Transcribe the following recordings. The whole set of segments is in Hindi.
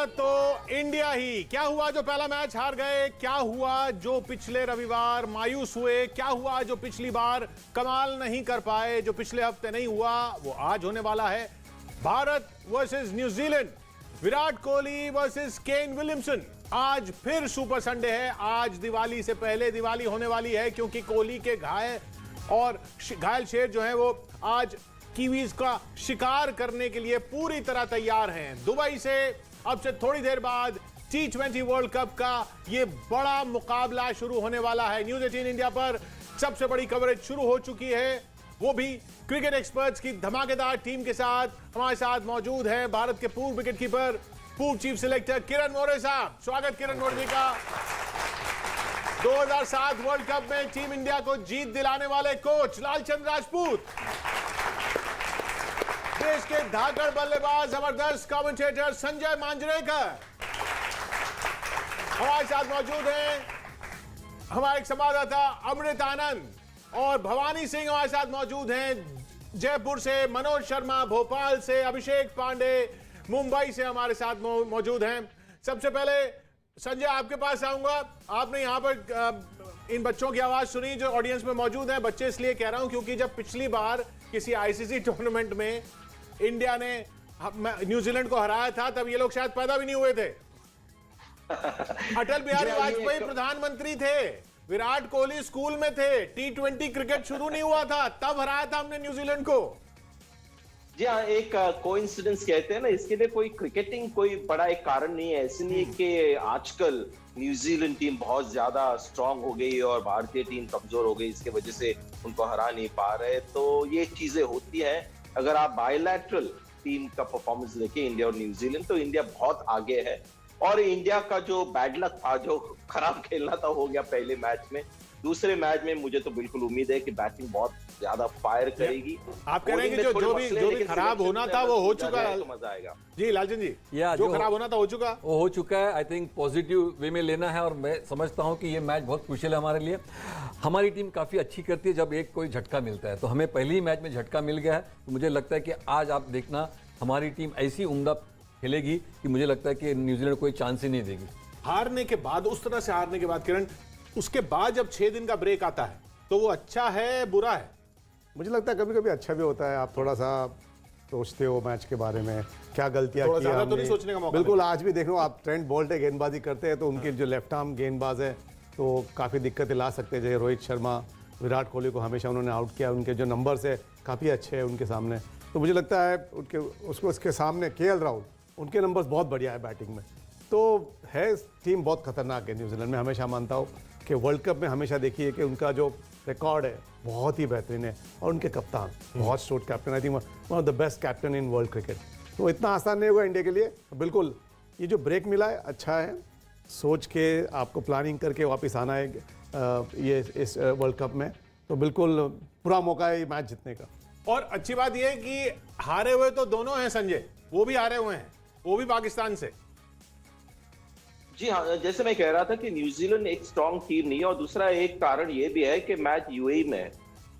तो इंडिया ही। क्या हुआ जो पहला मैच हार गए, क्या हुआ जो पिछले रविवार मायूस हुए, क्या हुआ जो पिछली बार कमाल नहीं कर पाए, जो पिछले हफ्ते नहीं हुआ वो आज होने वाला है। Bharat versus New Zealand, Virat Kohli versus Kane Williamson. आज फिर सुपर संडे है। आज दिवाली से पहले दिवाली होने वाली है, क्योंकि कोहली के घायल शेर जो है वो आज कीवीज का शिकार करने के लिए पूरी तरह तैयार हैं। दुबई से अब से थोड़ी देर बाद T20 वर्ल्ड कप का ये बड़ा मुकाबला शुरू होने वाला है। न्यूज़ 18 इंडिया पर सबसे बड़ी कवरेज शुरू हो चुकी है, वो भी क्रिकेट एक्सपर्ट्स की धमाकेदार टीम के साथ। हमारे साथ मौजूद है भारत के पूर्व विकेटकीपर, पूर्व चीफ सिलेक्टर किरण मौर्य साहब। स्वागत किरण मौर्य जी का। 2007 वर्ल्ड कप में टीम इंडिया को जीत दिलाने वाले कोच लालचंद राजपूत, देश के धाकड़ बल्लेबाज जबरदस्त कमेंटेटर संजय मांजरेकर, हमारे साथ मौजूद हैं हमारे संवाददाता अमृत आनंद, और भवानी सिंह हमारे साथ मौजूद हैं जयपुर से, मनोज शर्मा भोपाल से, अभिषेक पांडे मुंबई से हमारे साथ मौजूद हैं। सबसे पहले संजय आपके पास आऊंगा। आपने यहाँ पर इन बच्चों की आवाज सुनी जो ऑडियंस में मौजूद हैं। बच्चे इसलिए कह रहा हूं क्योंकि जब पिछली बार किसी आईसीसी टूर्नामेंट में इंडिया ने न्यूजीलैंड को हराया था, तब ये लोग शायद पैदा भी नहीं हुए थे। अटल बिहारी वाजपेयी प्रधानमंत्री थे, विराट कोहली स्कूल में थे, T20 क्रिकेट शुरू नहीं हुआ था, तब हराया था हमने न्यूजीलैंड को। जी हाँ, एक कोइंसिडेंस कहते हैं ना, इसके लिए कोई क्रिकेटिंग कोई बड़ा एक कारण नहीं है। ऐसे नहीं कि आजकल न्यूजीलैंड टीम बहुत ज्यादा स्ट्रांग हो गई और भारतीय टीम कमजोर हो गई, इसके वजह से उनको हरा नहीं पा रहे। तो ये चीजें होती हैं। अगर आप बायलैटरल टीम का परफॉर्मेंस देखें इंडिया और न्यूजीलैंड, तो इंडिया बहुत आगे है। और इंडिया का जो बैड लक था, जो खराब खेलना था, हो गया पहले मैच में। दूसरे मैच में मुझे तो बिल्कुल उम्मीद है कि बैटिंग बहुत ज्यादा फायर करेगी। आप कह रहे हैं कि जो भी खराब होना था वो हो चुका है, तो मजा आएगा। जी लालचंद जी, जो खराब होना था वो हो चुका है। आई थिंक पॉजिटिव वे में लेना है, और मैं समझता हूं कि ये मैच बहुत क्रूशियल है हमारे लिए। हमारी टीम काफी अच्छी करती है जब एक कोई झटका मिलता है, तो हमें पहले ही मैच में झटका मिल गया है। तो मुझे लगता है कि आज आप देखना हमारी टीम ऐसी उम्दा खेलेगी कि मुझे लगता है कि न्यूजीलैंड कोई चांस ही नहीं देगी। हारने के बाद, उस तरह से हारने के बाद किरण, उसके बाद जब 6 दिन का ब्रेक आता है तो वो अच्छा है बुरा है? मुझे लगता है कभी कभी अच्छा भी होता है। आप थोड़ा सा सोचते हो मैच के बारे में, क्या गलतियां की हमने। तो नहीं सोचने का मौका बिल्कुल। आज भी देखो आप, ट्रेंट बोल्ट गेंदबाजी करते हैं तो उनके जो लेफ्ट आर्म गेंदबाज है तो काफ़ी दिक्कतें ला सकते हैं। जैसे रोहित शर्मा, विराट कोहली को हमेशा उन्होंने आउट किया, उनके जो नंबर्स है काफ़ी अच्छे हैं उनके सामने। तो मुझे लगता है उसके सामने KL राहुल, उनके नंबर्स बहुत बढ़िया है बैटिंग में। तो है टीम बहुत खतरनाक है न्यूजीलैंड में। हमेशा मानता हूँ कि वर्ल्ड कप में हमेशा देखिए कि उनका जो रिकॉर्ड है बहुत ही बेहतरीन है, और उनके कप्तान बहुत short captain, I think one of the best captain in world cricket. तो इतना आसान नहीं होगा इंडिया के लिए। बिल्कुल ये जो ब्रेक मिला है अच्छा है, सोच के आपको प्लानिंग करके वापस आना है ये इस वर्ल्ड कप में, तो बिल्कुल पूरा मौका है मैच जीतने का। और अच्छी बात यह है कि हारे हुए तो दोनों हैं संजय, वो भी हारे हुए हैं, वो भी पाकिस्तान से। जी हाँ, जैसे मैं कह रहा था कि न्यूजीलैंड एक स्ट्रांग टीम नहीं है, और दूसरा एक कारण ये भी है कि मैच यूएई में,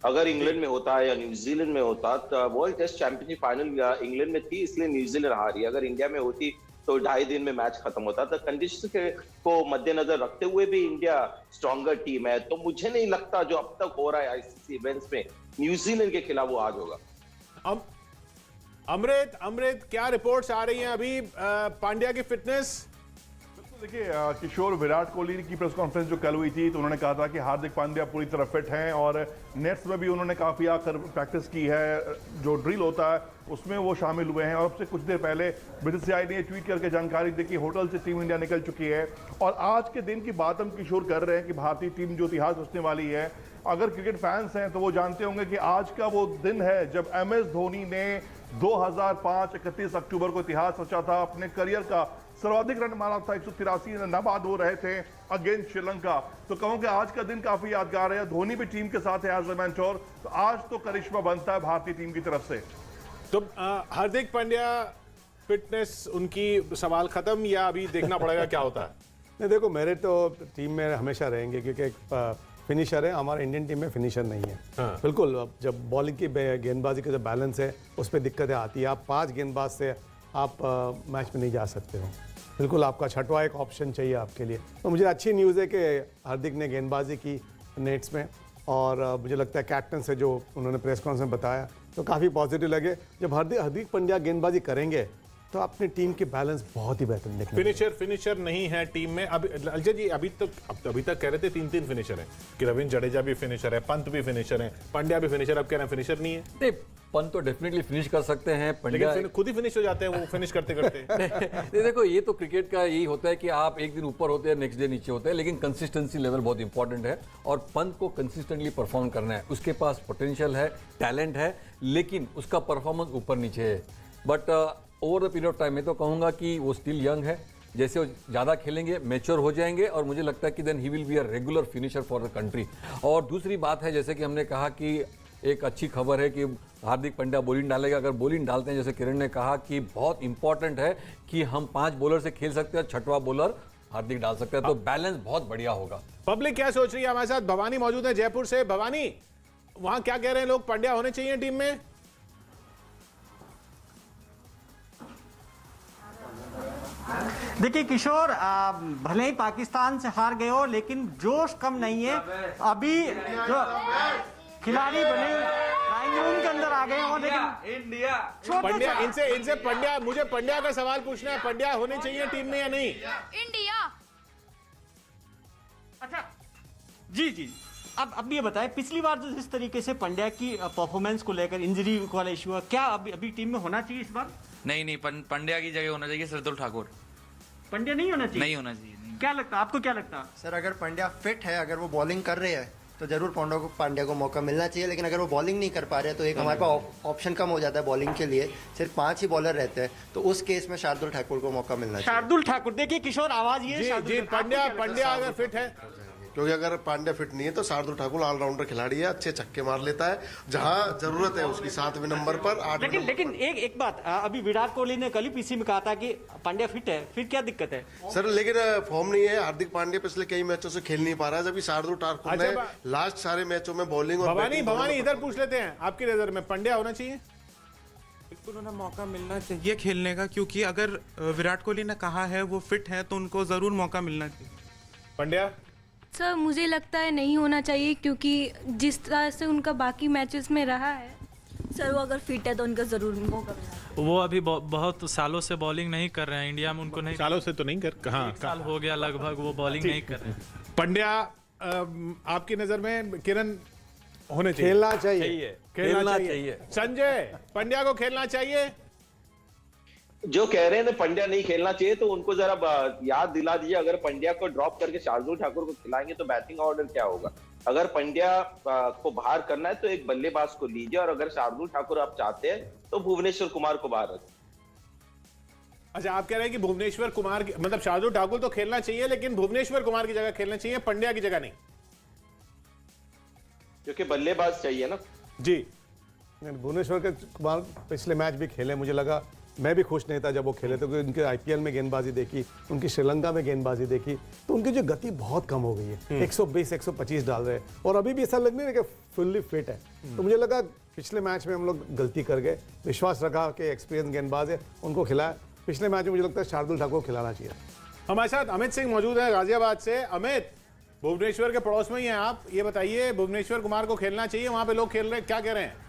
अगर इंग्लैंड में होता या न्यूजीलैंड में होता, तो world test championship final England में थी, इसलिए न्यूजीलैंड हारी। अगर इंडिया में होती तो 2.5 दिन में मैच खत्म होता। तो कंडीशन को मद्देनजर रखते हुए भी इंडिया स्ट्रॉन्गर टीम है। तो मुझे नहीं लगता जो अब तक हो रहा है आईसीसी इवेंट्स में न्यूजीलैंड के खिलाफ वो आज होगा। अमृत क्या रिपोर्ट्स आ रही हैं अभी पांड्या की फिटनेस? देखिए, किशोर, विराट कोहली की प्रेस कॉन्फ्रेंस जो कल हुई थी तो उन्होंने कहा था कि हार्दिक पांड्या पूरी तरह फिट हैं, और नेट्स में भी उन्होंने काफ़ी आकर प्रैक्टिस की है। जो ड्रिल होता है उसमें वो शामिल हुए हैं। और अब से कुछ देर पहले BCCI ने ट्वीट करके जानकारी दी कि होटल से टीम इंडिया निकल चुकी है। और आज के दिन की बात हम किशोर कर रहे हैं कि भारतीय टीम जो इतिहास रचने वाली है, अगर क्रिकेट फैंस हैं तो वो जानते होंगे कि आज का वो दिन है जब MS धोनी ने 2005 31 अक्टूबर को इतिहास रचा था। अपने करियर का सर्वाधिक रन मारा था, 183 रन बाद हो रहे थे अगेंस्ट श्रीलंका। तो कहूं कि आज का दिन काफी यादगार है। धोनी भी टीम के साथ है एज अ मेंटोर, तो आज तो करिश्मा बनता है भारतीय टीम की तरफ से। तो हार्दिक पांड्या फिटनेस उनकी सवाल खत्म, या अभी देखना पड़ेगा क्या होता है? नहीं देखो, मेरे तो टीम में हमेशा रहेंगे क्योंकि एक फिनिशर है। हमारे इंडियन टीम में फिनिशर नहीं है। हाँ। बिल्कुल। अब जब बॉलिंग की गेंदबाजी का जो बैलेंस है उस पर दिक्कतें आती है। आप 5 गेंदबाज से आप मैच में नहीं जा सकते हो। बिल्कुल आपका छठवा एक ऑप्शन चाहिए आपके लिए। तो मुझे अच्छी न्यूज़ है कि हार्दिक ने गेंदबाजी की नेट्स में, और मुझे लगता है कैप्टन से जो उन्होंने प्रेस कॉन्फ्रेंस में बताया तो काफ़ी पॉजिटिव लगे। जब हार्दिक पांड्या गेंदबाजी करेंगे तो अपनी टीम की बैलेंस बहुत ही बेहतर दिखेगा। फिनिशर नहीं है टीम में। अब लालजी जी अभी तक कह रहे थे 3 फिनिशर हैं कि रविंद्र जडेजा भी फिनिशर है, पंत भी फिनिशर है, पांड्या भी फिनिशर, अब कह रहे हैं फिनिशर नहीं है। नहीं, पंत तो डेफिनेटली फिनिश कर सकते हैं, पांड्या लेकिन खुद ही फिनिश हो जाते हैं वो फिनिश करते करते। नहीं, देखो ये तो क्रिकेट का यही होता है कि आप एक दिन ऊपर होते हैं, नेक्स्ट डे नीचे होते हैं, लेकिन कंसिस्टेंसी लेवल बहुत इंपॉर्टेंट है और पंत को कंसिस्टेंटली परफॉर्म करना है। उसके पास पोटेंशियल है, टैलेंट है, लेकिन उसका परफॉर्मेंस ऊपर नीचे है। But over the period of time मैं तो कहूँगा कि वो स्टिल यंग है, जैसे वो ज़्यादा खेलेंगे मैच्योर हो जाएंगे और मुझे लगता है कि then he will be a regular finisher for the country. और दूसरी बात है, जैसे कि हमने कहा कि एक अच्छी खबर है कि हार्दिक पांड्या बॉलिंग डालेगा। अगर बॉलिंग डालते हैं, जैसे किरण ने कहा कि बहुत इंपॉर्टेंट है कि हम 5 बॉलर से खेल सकते हैं, छठवां बॉलर हार्दिक डाल सकते हैं, तो बैलेंस बहुत बढ़िया होगा। पब्लिक क्या सोच रही है? हमारे साथ भवानी मौजूद है जयपुर से। भवानी, वहां क्या कह रहे हैं लोग, पांड्या होने चाहिए टीम में? देखिए किशोर, भले ही पाकिस्तान से हार गए हो लेकिन जोश कम नहीं है। अभी जो खिलाड़ी बने ड्राइंग रूम के अंदर आ गए हो, लेकिन इंडिया पांड्या, इनसे पांड्या, मुझे पांड्या का सवाल पूछना है, पांड्या होने चाहिए टीम में या नहीं? इंडिया। अच्छा जी अब ये बताएं, पिछली बार जो जिस तरीके से पांड्या की परफॉर्मेंस को लेकर इंजरी वाला इशू है, क्या अभी टीम में होना चाहिए इस बार? नहीं, पांड्या की जगह होना चाहिए शार्दुल ठाकुर। पांड्या नहीं होना चाहिए? नहीं होना चाहिए। क्या लगता है आपको, क्या लगता है? सर अगर पांड्या फिट है, अगर वो बॉलिंग कर रहे हैं तो जरूर पांड्या को मौका मिलना चाहिए, लेकिन अगर वो बॉलिंग नहीं कर पा रहे तो एक हमारे पास ऑप्शन कम हो जाता है बॉलिंग के लिए, सिर्फ 5 ही बॉलर रहते हैं, तो उस केस में शार्दुल ठाकुर को मौका मिलना चाहिए। शार्दुल ठाकुर, देखिए किशोर आवाज ये जी, पांड्या अगर फिट है, क्योंकि अगर पांड्या फिट नहीं है तो शार्दुल ठाकुर ऑलराउंडर खिलाड़ी है, अच्छे छक्के मार लेता है, जहां जरूरत है उसकी 7वें नंबर पर 8वें लेकिन एक बात, अभी विराट कोहली ने कल ही पीसी में कहा था कि पांड्या फिट है, फिर क्या दिक्कत है? सर लेकिन फॉर्म नहीं है, हार्दिक पांड्या पिछले कई मैचों से खेल नहीं पा रहा है, जबकि शार्दुल ठाकुर ने लास्ट सारे मैचों में बॉलिंग और भवानी इधर पूछ लेते हैं, आपकी नजर में पांड्या होना चाहिए? बिल्कुल उन्हें मौका मिलना चाहिए खेलने का, क्योंकि अगर विराट कोहली ने कहा है वो फिट है तो उनको जरूर मौका मिलना चाहिए। पांड्या सर मुझे लगता है नहीं होना चाहिए, क्योंकि जिस तरह से उनका बाकी मैचेस में रहा है, सर वो अगर फिट है तो उनका जरूर मौका मिलना। वो अभी बहुत सालों से बॉलिंग नहीं कर रहे हैं इंडिया में, उनको नहीं, सालों से तो नहीं कर, कहाँ साल हो गया लगभग वो बॉलिंग नहीं कर रहे हैं। पांड्या आपकी नजर में किरण होने चाहिए? खेलना चाहिए। संजय, पांड्या को खेलना चाहिए? जो कह रहे हैं ना पांड्या नहीं खेलना चाहिए, तो उनको जरा याद दिला दीजिए, अगर पांड्या को ड्रॉप करके शार्दुल ठाकुर को खिलाएंगे तो बैटिंग ऑर्डर क्या होगा? अगर पांड्या को बाहर करना है तो एक बल्लेबाज को लीजिए, और अगर शार्दुल ठाकुर आप चाहते हैं तो भुवनेश्वर कुमार को बाहर रखें। अच्छा, आप कह रहे हैं कि भुवनेश्वर कुमार मतलब शार्दुल ठाकुर तो खेलना चाहिए, लेकिन भुवनेश्वर कुमार की जगह खेलना चाहिए, पांड्या की जगह नहीं, क्योंकि बल्लेबाज चाहिए ना। जी भुवनेश्वर के कुमार पिछले मैच भी खेले, मुझे लगा, मैं भी खुश नहीं था जब वो खेले, तो उनके आईपीएल में गेंदबाजी देखी, उनकी श्रीलंका में गेंदबाजी देखी, तो उनकी जो गति बहुत कम हो गई है, 120-125 डाल रहे हैं, और अभी भी ऐसा लग नहीं रहा कि फुल्ली फिट है। तो मुझे लगा पिछले मैच में हम लोग गलती कर गए, विश्वास रखा कि एक्सपीरियंस गेंदबाज है, उनको खिलाया। पिछले मैच में मुझे लगता है शार्दुल ठाकुर को खिलाना चाहिए। हमारे साथ अमित सिंह मौजूद है गाजियाबाद से। अमित, भुवनेश्वर के पड़ोस में ही हैं आप, ये बताइए भुवनेश्वर कुमार को खेलना चाहिए? वहां पे लोग खेल रहे हैं, क्या कह रहे हैं?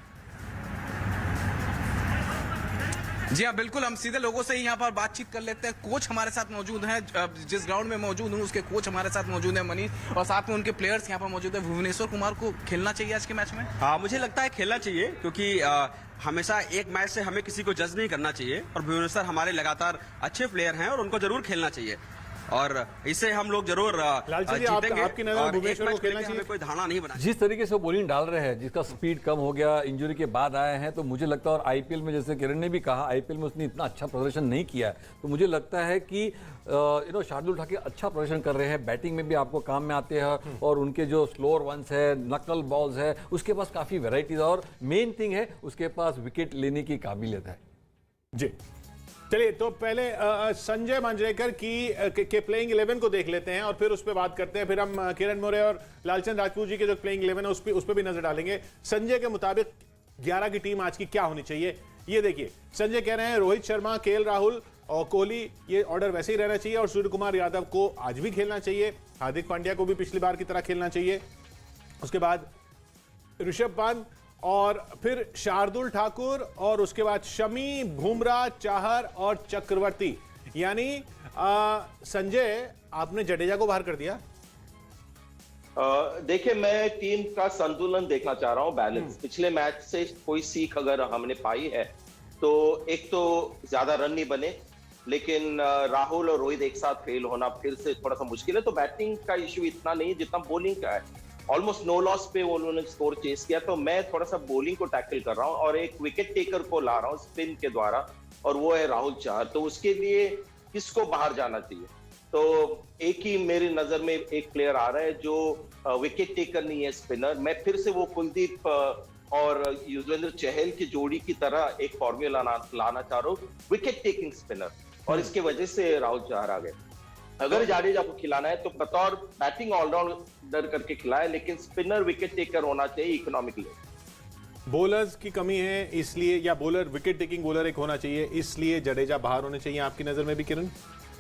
जी हाँ, बिल्कुल, हम सीधे लोगों से ही यहाँ पर बातचीत कर लेते हैं। कोच हमारे साथ मौजूद हैं, जिस ग्राउंड में मौजूद हूँ उसके कोच हमारे साथ मौजूद हैं मनीष, और साथ में उनके प्लेयर्स यहाँ पर मौजूद हैं। भुवनेश्वर कुमार को खेलना चाहिए आज के मैच में? हाँ, मुझे लगता है खेलना चाहिए, क्योंकि हमेशा एक मैच से हमें किसी को जज नहीं करना चाहिए, और भुवनेश्वर हमारे लगातार अच्छे प्लेयर हैं और उनको जरूर खेलना चाहिए, और इससे हम लोग जरूर जीतेंगे। आपकी नजर भुवनेश्वर को खेलना चाहिए? कोई धारणा नहीं बना। जिस तरीके से बॉलिंग डाल रहे हैं, जिसका स्पीड कम हो गया, इंजरी के बाद आए हैं, तो मुझे लगता है, और आईपीएल में जैसे किरण ने भी कहा, आईपीएल में उसने इतना अच्छा प्रदर्शन नहीं किया है, तो मुझे लगता है कि शार्दुल ठाकुर अच्छा प्रदर्शन कर रहे हैं, बैटिंग में भी आपको काम में आते हैं, और उनके जो स्लोअर वंस है, नकल बॉल्स है, उसके पास काफी वेराइटीज, और मेन थिंग है उसके पास विकेट लेने की काबिलियत है। जी चलिए, तो पहले संजय मांजरेकर के प्लेइंग 11 को देख लेते हैं और फिर उस पर बात करते हैं। फिर हम किरण मोरे और लालचंद राजपूत जी के जो प्लेइंग 11 है उस पर भी नजर डालेंगे। संजय के मुताबिक 11 की टीम आज की क्या होनी चाहिए, ये देखिए। संजय कह रहे हैं रोहित शर्मा, केएल राहुल, और कोहली, ये ऑर्डर वैसे ही रहना चाहिए और सूर्य कुमार यादव को आज भी खेलना चाहिए, हार्दिक पांड्या को भी पिछली बार की तरह खेलना चाहिए। उसके बाद ऋषभ पंत और फिर शार्दुल ठाकुर और उसके बाद शमी, बुमराह, चाहर और चक्रवर्ती। यानी संजय, आपने जडेजा को बाहर कर दिया। देखिए, मैं टीम का संतुलन देखना चाह रहा हूं, बैलेंस। पिछले मैच से कोई सीख अगर हमने पाई है तो एक तो ज्यादा रन नहीं बने, लेकिन राहुल और रोहित एक साथ फेल होना फिर से थोड़ा सा मुश्किल है। तो बैटिंग का इश्यू इतना नहीं जितना बॉलिंग का है। ऑलमोस्ट नो लॉस पे उन्होंने स्कोर चेस किया, तो मैं थोड़ा सा बॉलिंग को टैकल कर रहा हूं और एक विकेट टेकर को ला रहा हूं स्पिन के द्वारा, और वो है राहुल चहर। तो उसके लिए किसको बाहर जाना चाहिए? तो एक ही मेरी नजर में एक प्लेयर आ रहा है जो विकेट टेकर नहीं है, स्पिनर। मैं फिर से वो कुलदीप और युजवेंद्र चहल की जोड़ी की तरह एक फॉर्मूला लाना चाह रहा हूँ, विकेट टेकिंग स्पिनर, और इसके वजह से राहुल चहर आ गए। अगर जाडेजा को खिलाना है तो बतौर बैटिंग ऑलराउंडर करके खिलाए, लेकिन स्पिनर विकेट टेकर होना चाहिए इकोनॉमिकली। बॉलर्स की कमी है इसलिए, या बॉलर विकेट टेकिंग बॉलर एक होना चाहिए इसलिए जडेजा बाहर होने चाहिए आपकी नजर में भी किरण?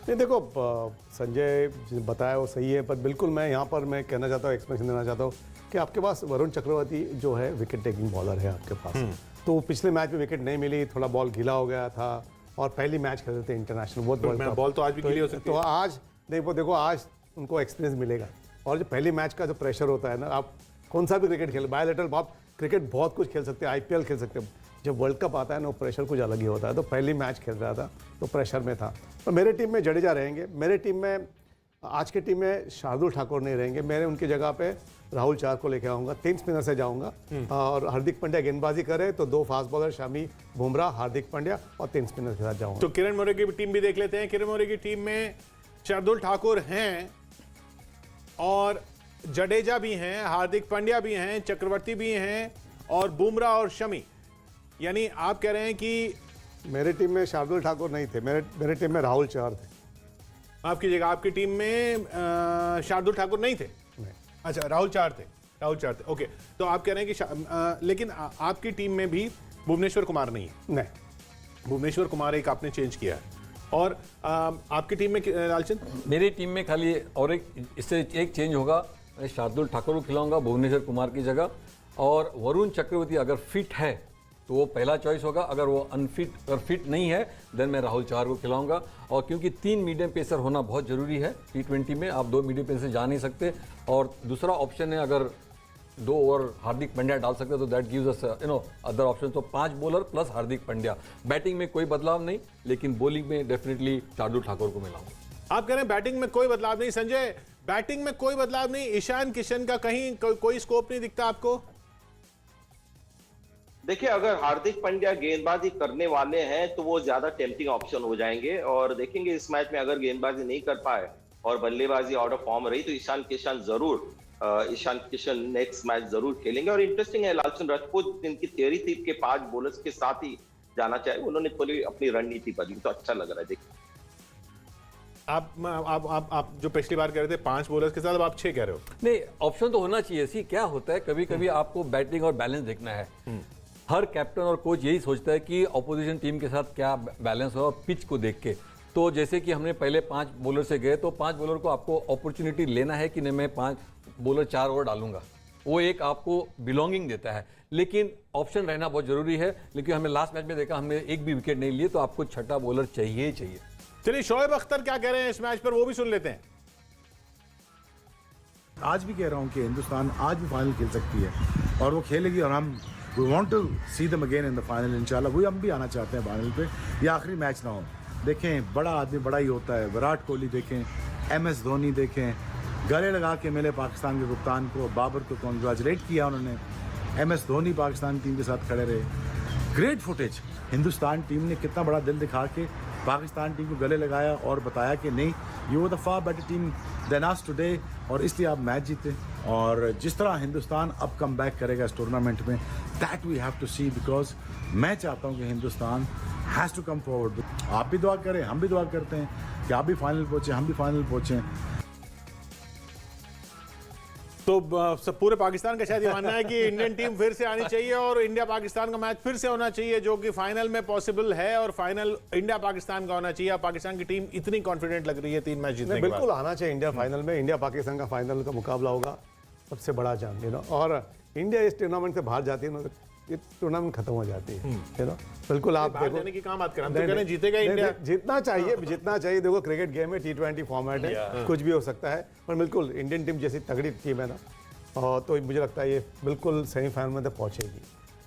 नहीं, देखो संजय बताया वो सही है, पर बिल्कुल मैं यहाँ पर मैं कहना चाहता हूँ, एक्सप्लेनेशन देना चाहता हूँ कि आपके पास वरुण चक्रवर्ती जो है विकेट टेकिंग बॉलर है आपके पास। तो पिछले मैच में विकेट नहीं मिली, थोड़ा बॉल गीला हो गया था और पहली मैच खेल रहे थे इंटरनेशनल, बहुत बॉल तो आज भी गीली हो सकती है। तो आज देखो आज उनको एक्सपीरियंस मिलेगा। और जो पहली मैच का जो प्रेशर होता है ना, आप कौन सा भी क्रिकेट खेल, बायोलेटरल आप क्रिकेट बहुत कुछ खेल सकते हैं, IPL खेल सकते हैं, जब वर्ल्ड कप आता है ना वो प्रेशर कुछ अलग ही होता है। तो पहली मैच खेल रहा था तो प्रेशर में था। तो मेरे टीम में जडेजा रहेंगे, मेरे टीम में आज की टीम में शार्दुल ठाकुर नहीं रहेंगे, मैंने उनकी जगह पे राहुल चहर को लेकर आऊँगा, 3 स्पिनर से जाऊँगा। और हार्दिक पांड्या गेंदबाजी करे तो 2 फास्ट बॉलर शमी, बुमराह, हार्दिक पांड्या और 3 स्पिनर के साथ जाऊँगा। तो किरण मौर्य की टीम भी देख लेते हैं। किरण मौर्य की टीम में शार्दुल ठाकुर हैं और जडेजा भी हैं, हार्दिक पांड्या भी हैं, चक्रवर्ती भी हैं और बुमराह और शमी। यानी आप कह रहे हैं कि मेरे टीम में शार्दुल ठाकुर नहीं थे, मेरे टीम में राहुल चहर थे। आपकी जगह आपकी टीम में शार्दुल ठाकुर नहीं थे? नहीं। अच्छा, राहुल चहर थे। ओके, तो आप कह रहे हैं कि लेकिन आपकी टीम में भी भुवनेश्वर कुमार नहीं है? नहीं, भुवनेश्वर कुमार एक आपने चेंज किया है। और आपकी टीम में लालचंद? मेरी टीम में खाली और इससे एक चेंज होगा, मैं शार्दुल ठाकुर को खिलाऊंगा भुवनेश्वर कुमार की जगह, और वरुण चक्रवर्ती अगर फिट है तो वो पहला चॉइस होगा, अगर वो अगर फिट नहीं है देन मैं राहुल चहर को खिलाऊंगा। और क्योंकि 3 मीडियम पेसर होना बहुत ज़रूरी है T20 में, आप 2 मीडियम पेसर जा नहीं सकते। और दूसरा ऑप्शन है अगर 2 ओवर हार्दिक पांड्या डाल सकते तो that gives us other option. तो 5 bowler plus Hardik Pandya. Batting में कोई बदलाव नहीं, लेकिन बॉलिंग में डेफिनेटली शार्दुल ठाकुर को मिलाऊंगा। आप कह रहे हैं बैटिंग में कोई बदलाव नहीं। संजय, बैटिंग में कोई बदलाव नहीं, ईशान किशन का कहीं कोई स्कोप नहीं दिखता आपको? देखिए, अगर हार्दिक पांड्या गेंदबाजी करने वाले हैं तो वो ज्यादा टेम्पटिंग ऑप्शन हो जाएंगे, और देखेंगे इस मैच में अगर गेंदबाजी नहीं कर पाए और बल्लेबाजी आउट ऑफ फॉर्म रही तो ईशान किशन नेक्स्ट मैच जरूर खेलेंगे। और इंटरेस्टिंग है, लालचंद राजपूत जिनकी थियरी थी कि 5 बॉलर्स के साथ ही जाना चाहिए, उन्होंने थोड़ी अपनी रणनीति बदली, तो अच्छा लग रहा है। देखिए, आप जो पिछली बार कह रहे थे 5 बॉलर्स के साथ, अब आप 6 कह रहे हो। नहीं, ऑप्शन तो होना चाहिए। सी क्या होता है, कभी कभी आपको बैटिंग और बैलेंस देखना है। हर कैप्टन और कोच यही सोचता है कि ऑपोजिशन टीम के साथ क्या बैलेंस हो, पिच को देख के। तो जैसे कि हमने पहले 5 बॉलर से गए, तो 5 बॉलर को आपको अपॉर्चुनिटी लेना है कि नहीं मैं 5 बॉलर 4 ओवर डालूंगा, वो एक आपको बिलोंगिंग देता है। लेकिन ऑप्शन रहना बहुत जरूरी है, लेकिन हमें लास्ट मैच में देखा हमने एक भी विकेट नहीं लिए, तो आपको छठा बॉलर चाहिए। चलिए, शोएब अख्तर क्या कह रहे हैं इस मैच पर, वो भी सुन लेते हैं। आज भी कह रहा हूं कि हिंदुस्तान आज भी फाइनल खेल सकती है और वो खेलेगी, और हम we want to see them again in the final इंशाल्लाह। वही हम भी आना चाहते हैं फाइनल पे, ये आखिरी मैच ना हो। देखें, बड़ा आदमी बड़ा ही होता है। विराट कोहली देखें, MS धोनी देखें, गले लगा के मिले पाकिस्तान के कप्तान को, बाबर को कॉन्ग्रेचुलेट किया उन्होंने। MS धोनी पाकिस्तान टीम के साथ खड़े रहे। ग्रेट फुटेज, हिंदुस्तान टीम ने कितना बड़ा दिल दिखा के पाकिस्तान टीम को गले लगाया और बताया कि नहीं, you were the far better team than us today, और इसलिए आप मैच जीते। और जिस तरह हिंदुस्तान अब कम बैक करेगा इस टूर्नामेंट में, that we have to see, because मैं चाहता हूं कि Hindustan has to come forward. आप भी दुआ करें, हम भी दुआ करते हैं कि आप भी फाइनल पहुंचे, हम भी फाइनल पहुंचे। तो सब पूरे पाकिस्तान का शायद ये मानना है कि इंडियन टीम फिर से आनी चाहिए और इंडिया पाकिस्तान का मैच फिर से होना चाहिए, जो कि फाइनल में पॉसिबल है, और फाइनल इंडिया पाकिस्तान का होना चाहिए। पाकिस्तान की टीम इतनी कॉन्फिडेंट लग रही है 3 मैच जीतने के बाद। बिल्कुल आना चाहिए इंडिया फाइनल में। इंडिया पाकिस्तान का फाइनल का मुकाबला होगा, सबसे बड़ा जंग, और इंडिया इस टूर्नामेंट से बाहर जाती है ना, ये टूर्नामेंट खत्म हो जाती है, बिल्कुल। आप बाहर जाने की काम बात करें, हम तो कह रहे हैं जीतेगा इंडिया। जीतना चाहिए, देखो क्रिकेट गेम है, T20 फॉर्मेट है, कुछ भी हो सकता है, पर बिल्कुल इंडियन टीम जैसी तगड़ी टीम है ना, और तो मुझे लगता है ये बिल्कुल सेमीफाइनल में तो पहुंचेगी।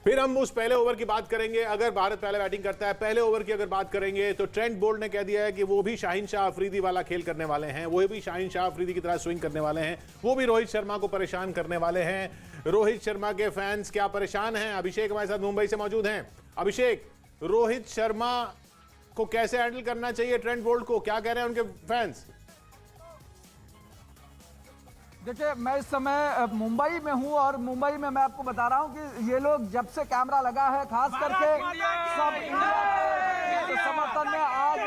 फिर हम उस पहले ओवर की बात करेंगे। अगर भारत पहले बैटिंग करता है, पहले ओवर की अगर बात करेंगे तो ट्रेंट बोल्ट ने कह दिया है कि वो भी शाहीन शाह अफरीदी वाला खेल करने वाले हैं, वो भी शाहीन शाह अफरीदी की तरह स्विंग करने वाले हैं, वो भी रोहित शर्मा को परेशान करने वाले हैं। रोहित शर्मा के फैंस क्या परेशान हैं? अभिषेक हमारे साथ मुंबई से मौजूद हैं। अभिषेक, रोहित शर्मा को कैसे हैंडल करना चाहिए ट्रेंट बोल्ट को, क्या कह रहे हैं उनके फैंस? देखिए, मैं इस समय मुंबई में हूं और मुंबई में मैं आपको बता रहा हूं कि ये लोग जब से कैमरा लगा है, खास करके सब इंडिया के समर्थन में आज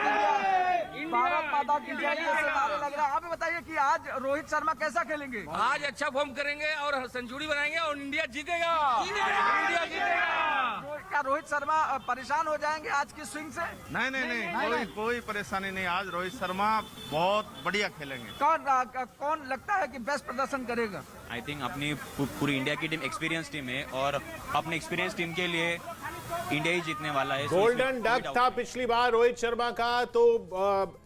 भारत माता की जय जैसे नारे लग रहे हैं। आप बताइए कि आज रोहित शर्मा कैसा खेलेंगे? आज अच्छा फॉर्म करेंगे और सेंचुरी बनाएंगे और इंडिया जीतेगा, इंडिया जीतेगा। क्या रोहित शर्मा परेशान हो जाएंगे आज की स्विंग से? नहीं, कोई परेशानी नहीं। आज रोहित शर्मा बहुत बढ़िया खेलेंगे। कौन लगता है कि बेस्ट प्रदर्शन करेगा? आई थिंक अपनी पूरी इंडिया की टीम एक्सपीरियंस टीम है और अपने एक्सपीरियंस टीम के लिए इंडिया ही जीतने वाला है। गोल्डन डक था पिछली बार रोहित शर्मा का, तो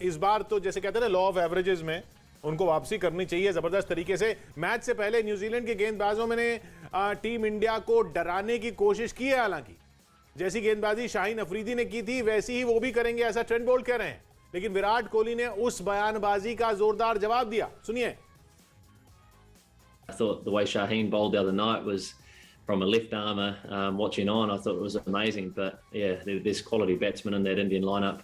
इस बार तो जैसे कहते हैं ना, लॉ ऑफ एवरेजेस में उनको वापसी करनी चाहिए जबरदस्त तरीके से। मैच से पहले न्यूजीलैंड के गेंदबाजों ने टीम इंडिया को डराने की कोशिश की है, हालांकि जैसी गेंदबाजी शाहीन अफरीदी ने की थी वैसी ही वो भी करेंगे, ऐसा ट्रेंट बोल्ट कह रहे हैं। लेकिन विराट कोहली ने उस बयानबाजी का जोरदार जवाब दिया, सुनिए। I thought the way Shaheen bowled the other night was, from a left armer watching on, I thought it was amazing. But yeah, there's quality batsmen in that Indian lineup.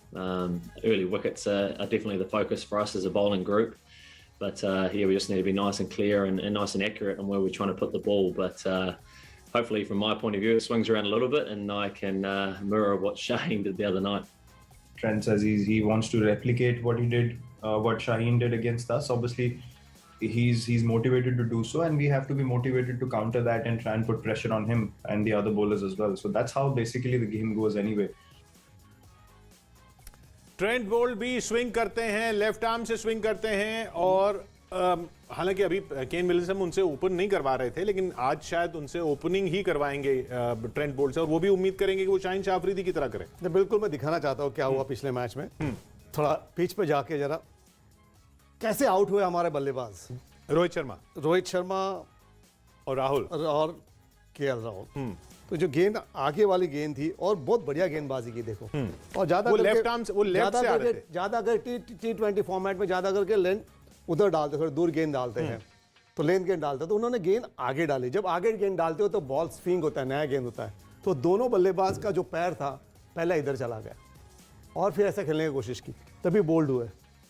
Early wickets are definitely the focus for us as a bowling group. But yeah, we just need to be nice and clear and nice and accurate on where we're trying to put the ball. But hopefully, from my point of view, it swings around a little bit and I can mirror what Shaheen did the other night. Trent says he wants to replicate what he did, what Shaheen did against us. Obviously, he's motivated to do so, and we have to be motivated to counter that and try and put pressure on him and the other bowlers as well. So that's how basically the game goes anyway. Trent Boult भी स्विंग करते हैं, लेफ्ट आर्म से स्विंग करते हैं, और हालांकि अभी केन विलियमसन उनसे ओपन नहीं करवा रहे थे, लेकिन आज शायद उनसे ओपनिंग ही करवाएंगे ट्रेंट बोल्ट से, और वो भी उम्मीद करेंगे कि वो शाहीन शाह अफरीदी की तरह करें। बिल्कुल, मैं दिखाना चाहता हूँ क्या हुआ पिछले मैच में। थोड़ा पिच पे जाके जरा कैसे आउट हुए हमारे बल्लेबाज रोहित शर्मा और राहुल और केएल राहुल। तो जो गेंद आगे वाली गेंद थी और बहुत बढ़िया गेंदबाजी की, देखो, और ज्यादा अगर T20 फॉर्मेट में ज्यादा करके लेंथ उधर डालते, थोड़ी दूर गेंद डालते हैं तो लेंथ गेंद डालते, तो उन्होंने गेंद आगे डाली। जब आगे गेंद डालते हो तो बॉल स्विंग होता है, नया गेंद होता है, तो दोनों बल्लेबाज का जो पैर था पहले इधर चला गया और फिर ऐसा खेलने की कोशिश की, तभी बोल्ड हुए,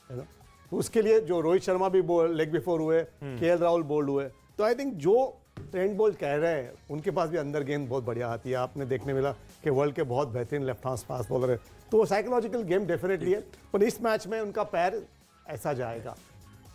है ना। उसके लिए जो रोहित शर्मा भी लेग बिफोर हुए, केएल राहुल बोल्ड हुए। तो आई थिंक जो ट्रेंट बोल्ट कह रहे हैं, उनके पास भी अंदर गेंद बहुत बढ़िया आती है। आपने देखने मिला कि वर्ल्ड के बहुत बेहतरीन लेफ्ट हैंड फास्ट बॉलर है, तो साइकोलॉजिकल गेम डेफिनेटली है, पर इस मैच में उनका पैर ऐसा जाएगा,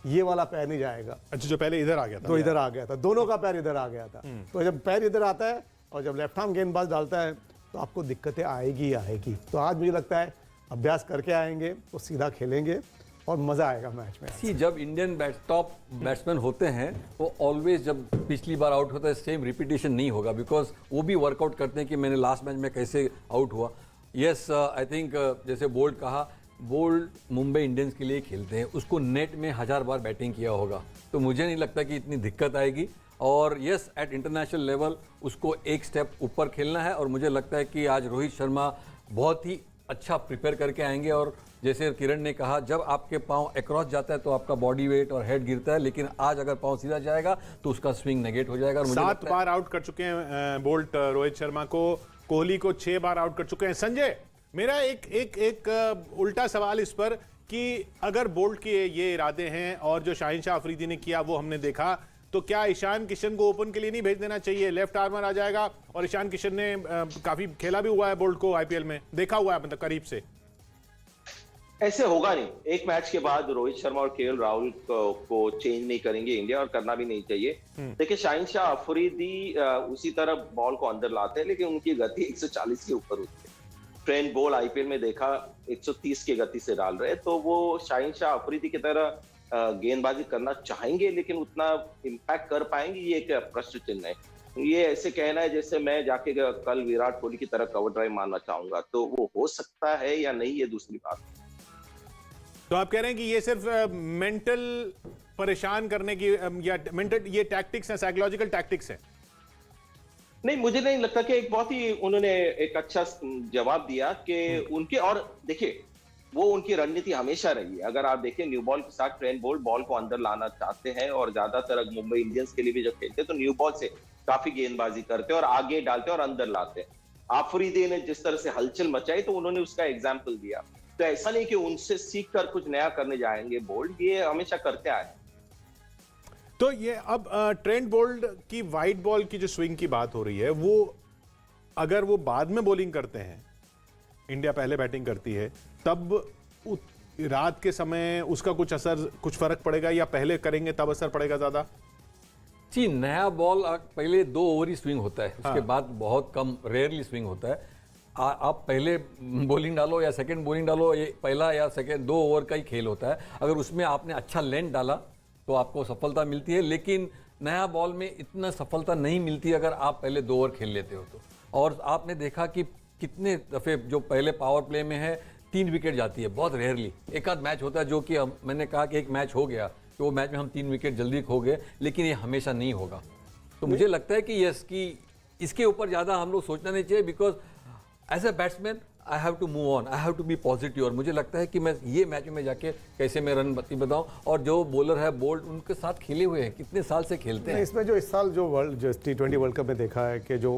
ये वाला पैर नहीं जाएगा। अच्छा, जो पहले इधर आ गया था, तो इधर आ गया था, दोनों का पैर इधर आ गया था। तो जब पैर इधर आता है और जब लेफ्ट हैंड गेंदबाज डालता है तो आपको दिक्कतें आएगी। तो आज मुझे लगता है अभ्यास करके आएंगे तो सीधा खेलेंगे और मजा आएगा मैच में। जब इंडियन टॉप बैट्समैन होते हैं वो ऑलवेज, जब पिछली बार आउट होता है, सेम रिपीटेशन नहीं होगा, बिकॉज वो भी वर्कआउट करते हैं कि मैंने लास्ट मैच में कैसे आउट हुआ। यस, आई थिंक जैसे बोल्ट कहा, बोल्ट मुंबई इंडियंस के लिए खेलते हैं, उसको नेट में 1000 बार बैटिंग किया होगा, तो मुझे नहीं लगता कि इतनी दिक्कत आएगी। और यस, एट इंटरनेशनल लेवल उसको एक स्टेप ऊपर खेलना है, और मुझे लगता है कि आज रोहित शर्मा बहुत ही अच्छा प्रिपेयर करके आएंगे। और जैसे किरण ने कहा, जब आपके पाँव अक्रॉस जाता है तो आपका बॉडी वेट और हेड गिरता है, लेकिन आज अगर पाँव सीधा जाएगा तो उसका स्विंग नेगेट हो जाएगा। 7 बार आउट कर चुके हैं बोल्ट रोहित शर्मा को, कोहली को 6 बार आउट कर चुके हैं। संजय, मेरा एक उल्टा सवाल इस पर कि अगर बोल्ट के ये इरादे हैं और जो शाहीन शाह अफरीदी ने किया वो हमने देखा, तो क्या ईशान किशन को ओपन के लिए नहीं भेज देना चाहिए? लेफ्ट आर्मर आ जाएगा, और ईशान किशन ने काफी खेला भी हुआ है बोल्ट को, आईपीएल में देखा हुआ है, मतलब करीब से। ऐसे होगा नहीं। एक मैच के बाद रोहित शर्मा और केएल राहुल को चेंज नहीं करेंगे इंडिया, और करना भी नहीं चाहिए। देखिए शाहिन शाह अफरीदी उसी तरह बॉल को अंदर लाते हैं, लेकिन उनकी गति 140 के ऊपर होती है। ट्रेंट बोल्ट आईपीएल में देखा 130 की गति से डाल रहे हैं, तो वो शाहिन शाह अफरीदी की तरह गेंदबाजी करना चाहेंगे, लेकिन उतना इम्पैक्ट कर पाएंगे, ये एक प्रश्न चिन्ह है। ये ऐसे कहना है जैसे मैं जाके कल विराट कोहली की तरह कवर ड्राइव मारना चाहूंगा, तो वो हो सकता है या नहीं, ये दूसरी बात। तो आप कह रहे हैं कि ये सिर्फ मेंटल परेशान करने की या मेंटल ये टैक्टिक्स है, साइकोलॉजिकल टैक्टिक्स है? नहीं, मुझे नहीं लगता कि एक बहुत ही उन्होंने एक अच्छा जवाब दिया कि उनके, और देखिए वो उनकी रणनीति हमेशा रही है। अगर आप देखें न्यू बॉल के साथ ट्रेंट बोल्ट बॉल को अंदर लाना चाहते हैं, और ज्यादातर मुंबई इंडियंस के लिए भी जब खेलते हैं तो न्यू बॉल से काफी गेंदबाजी करते हैं और आगे डालते हैं और अंदर लाते हैं। आफरीदी ने जिस तरह से हलचल मचाई तो उन्होंने उसका एग्जाम्पल दिया। तो ऐसा नहीं कि उनसे सीख कर कुछ नया करने जाएंगे बोल्ट, ये हमेशा करते आए। तो ये अब ट्रेंट बोल्ट की वाइट बॉल की जो स्विंग की बात हो रही है, वो अगर वो बाद में बॉलिंग करते हैं, इंडिया पहले बैटिंग करती है, तब रात के समय उसका कुछ असर, कुछ फर्क पड़ेगा, या पहले करेंगे तब असर पड़ेगा ज्यादा? जी, नया बॉल पहले 2 ओवर ही स्विंग होता है, उसके बाद बहुत कम, रेयरली स्विंग होता है। आप पहले बॉलिंग डालो या सेकंड बॉलिंग डालो, ये पहला या सेकंड 2 ओवर का ही खेल होता है। अगर उसमें आपने अच्छा लेंथ डाला तो आपको सफलता मिलती है, लेकिन नया बॉल में इतना सफलता नहीं मिलती अगर आप पहले 2 ओवर खेल लेते हो तो। और आपने देखा कि कितने दफ़े जो पहले पावर प्ले में है 3 विकेट जाती है, बहुत रेयरली। एक आध मैच होता है जो कि मैंने कहा कि एक मैच हो गया तो वो मैच में हम 3 विकेट जल्दी खो गए, लेकिन ये हमेशा नहीं होगा। तो मुझे लगता है कि यस, कि इसके ऊपर ज़्यादा हम लोग सोचना नहीं चाहिए, because as a batsman I have to move on, I have to be positive. और मुझे लगता है कि मैं ये मैच में जाके कैसे मैं रन बताऊं, और जो बॉलर है बोल्ट उनके साथ खेले हुए हैं, कितने साल से खेलते हैं। इसमें जो इस साल जो T20 वर्ल्ड कप में देखा है कि जो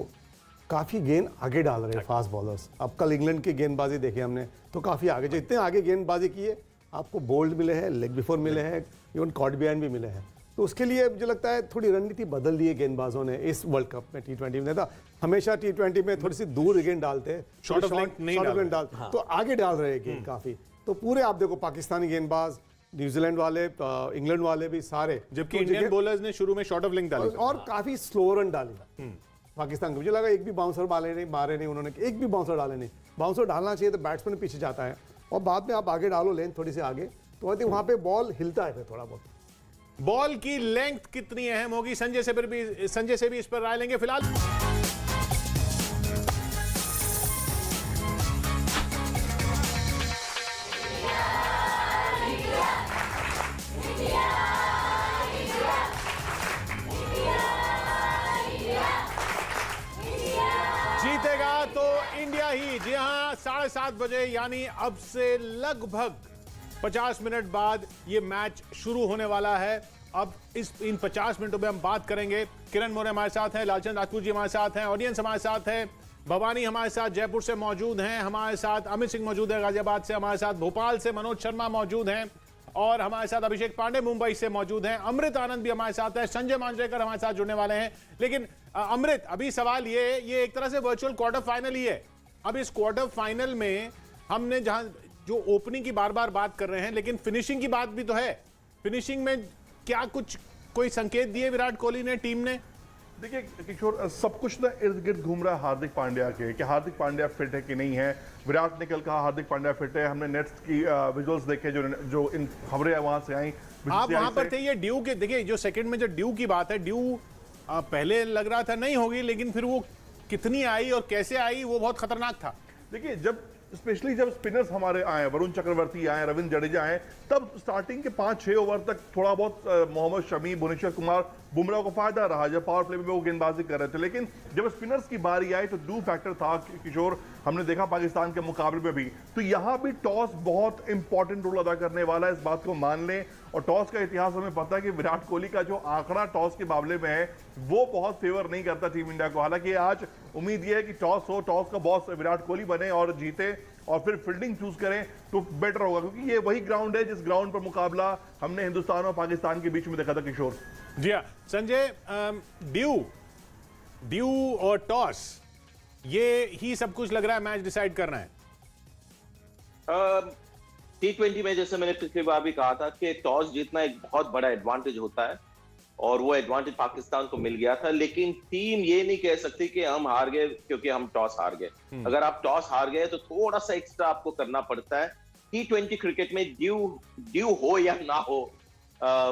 काफ़ी गेंद आगे डाल रहे हैं फास्ट बॉलर्स। अब कल इंग्लैंड की गेंदबाजी देखी हमने तो काफ़ी आगे, जो इतने आगे गेंदबाजी की है, आपको बोल्ट मिले हैं, लेग बिफोर मिले हैं, इवन कॉट बिहाइंड भी मिले हैं। तो उसके लिए मुझे लगता है थोड़ी रणनीति बदल दी है गेंदबाजों ने इस वर्ल्ड कप में। T20 में था हमेशा T20 में थोड़ी सी दूर गेंद डालते हैं, शॉर्ट ऑफ लेंथ नहीं डालते, तो आगे डाल रहे हैं गेंद काफ़ी। तो पूरे आप देखो पाकिस्तानी गेंदबाज, न्यूजीलैंड वाले, इंग्लैंड वाले भी सारे, जबकि इंडियन बॉलर्स ने शुरू में शॉर्ट ऑफ लेंथ डाली और काफ़ी स्लो रन डाली पाकिस्तान को। मुझे लगा एक भी बाउंसर मारे नहीं उन्होंने, एक भी बाउंसर डाले नहीं। बाउंसर डालना चाहिए तो बैट्समैन पीछे जाता है, और बाद में आप आगे डालो लेंथ थोड़ी सी आगे, तो आई थिंक वहाँ पे बॉल हिलता है फिर थोड़ा बहुत। बॉल की लेंथ कितनी अहम होगी, संजय से भी इस पर राय लेंगे। फिलहाल जीतेगा तो इंडिया ही। जी हां, 7:30 बजे यानी अब से लगभग 50 मिनट बाद ये मैच शुरू होने वाला है। अब इन 50 मिनटों में हम बात करेंगे। किरण मौर्य हमारे साथ हैं, लालचंद राजपूत जी हमारे साथ हैं, ऑडियंस हमारे साथ है, भवानी हमारे साथ जयपुर से मौजूद हैं, हमारे साथ अमित सिंह मौजूद है गाजियाबाद से, हमारे साथ भोपाल से मनोज शर्मा मौजूद हैं, और हमारे साथ अभिषेक पांडे मुंबई से मौजूद हैं, अमृत आनंद भी हमारे साथ है, संजय मांजरेकर हमारे साथ जुड़ने वाले हैं। लेकिन अमृत, अभी सवाल ये एक तरह से वर्चुअल क्वार्टर फाइनल ही है। अब इस क्वार्टर फाइनल में हमने जहां जो ओपनिंग की बार बार बात कर रहे हैं, लेकिन फिनिशिंग की बात भी तो है। फिनिशिंग में क्या कुछ कोई संकेत दिए विराट कोहली ने, टीम ने? देखिए किशोर, सब कुछ ना इर्द गिर्द घूम रहा है हार्दिक पांड्या के, कि हार्दिक पांड्या फिट है कि नहीं है। विराट ने कल कहा हार्दिक पांड्या फिट है। हमने नेट्स की विजुअल्स देखे, जो इन खबरें वहां से आई। आप वहां पर थे, ये ड्यू के, देखिए जो सेकंड में जो ड्यू की बात है, ड्यू पहले लग रहा था नहीं होगी, लेकिन फिर वो कितनी आई और कैसे आई वो बहुत खतरनाक था। देखिए स्पेशली जब स्पिनर्स हमारे आए, वरुण चक्रवर्ती आए, रविंद्र जडेजा आए, तब स्टार्टिंग के 5-6 ओवर तक थोड़ा बहुत मोहम्मद शमी, भुवनेश्वर कुमार, बुमराह को फायदा रहा जब पावर प्ले में वो गेंदबाजी कर रहे थे। लेकिन जब स्पिनर्स की बारी आई तो ड्यू फैक्टर था किशोर, हमने देखा पाकिस्तान के मुकाबले में भी। तो यहाँ भी टॉस बहुत इंपॉर्टेंट रोल अदा करने वाला है, इस बात को मान लें। और टॉस का इतिहास हमें पता है कि विराट कोहली का जो आंकड़ा टॉस के मामले में है वो बहुत फेवर नहीं करता टीम इंडिया को। हालांकि आज उम्मीद यह है कि टॉस हो, टॉस का बॉस विराट कोहली बने और जीते, और फिर फील्डिंग चूज करें तो बेटर होगा, क्योंकि ये वही ग्राउंड है जिस ग्राउंड पर मुकाबला हमने हिंदुस्तान और पाकिस्तान के बीच में देखा था किशोर। जी हाँ संजय, ड्यू और टॉस, ये ही सब कुछ लग रहा है मैच डिसाइड करना है। T20 में जैसे मैंने पिछली बार भी कहा था कि टॉस जीतना एक बहुत बड़ा एडवांटेज होता है और वो एडवांटेज पाकिस्तान को मिल गया था, लेकिन टीम ये नहीं कह सकती कि हम हार गए क्योंकि हम टॉस हार गए। अगर आप टॉस हार गए तो थोड़ा सा एक्स्ट्रा आपको करना पड़ता है। T20 क्रिकेट में ड्यू हो या ना हो,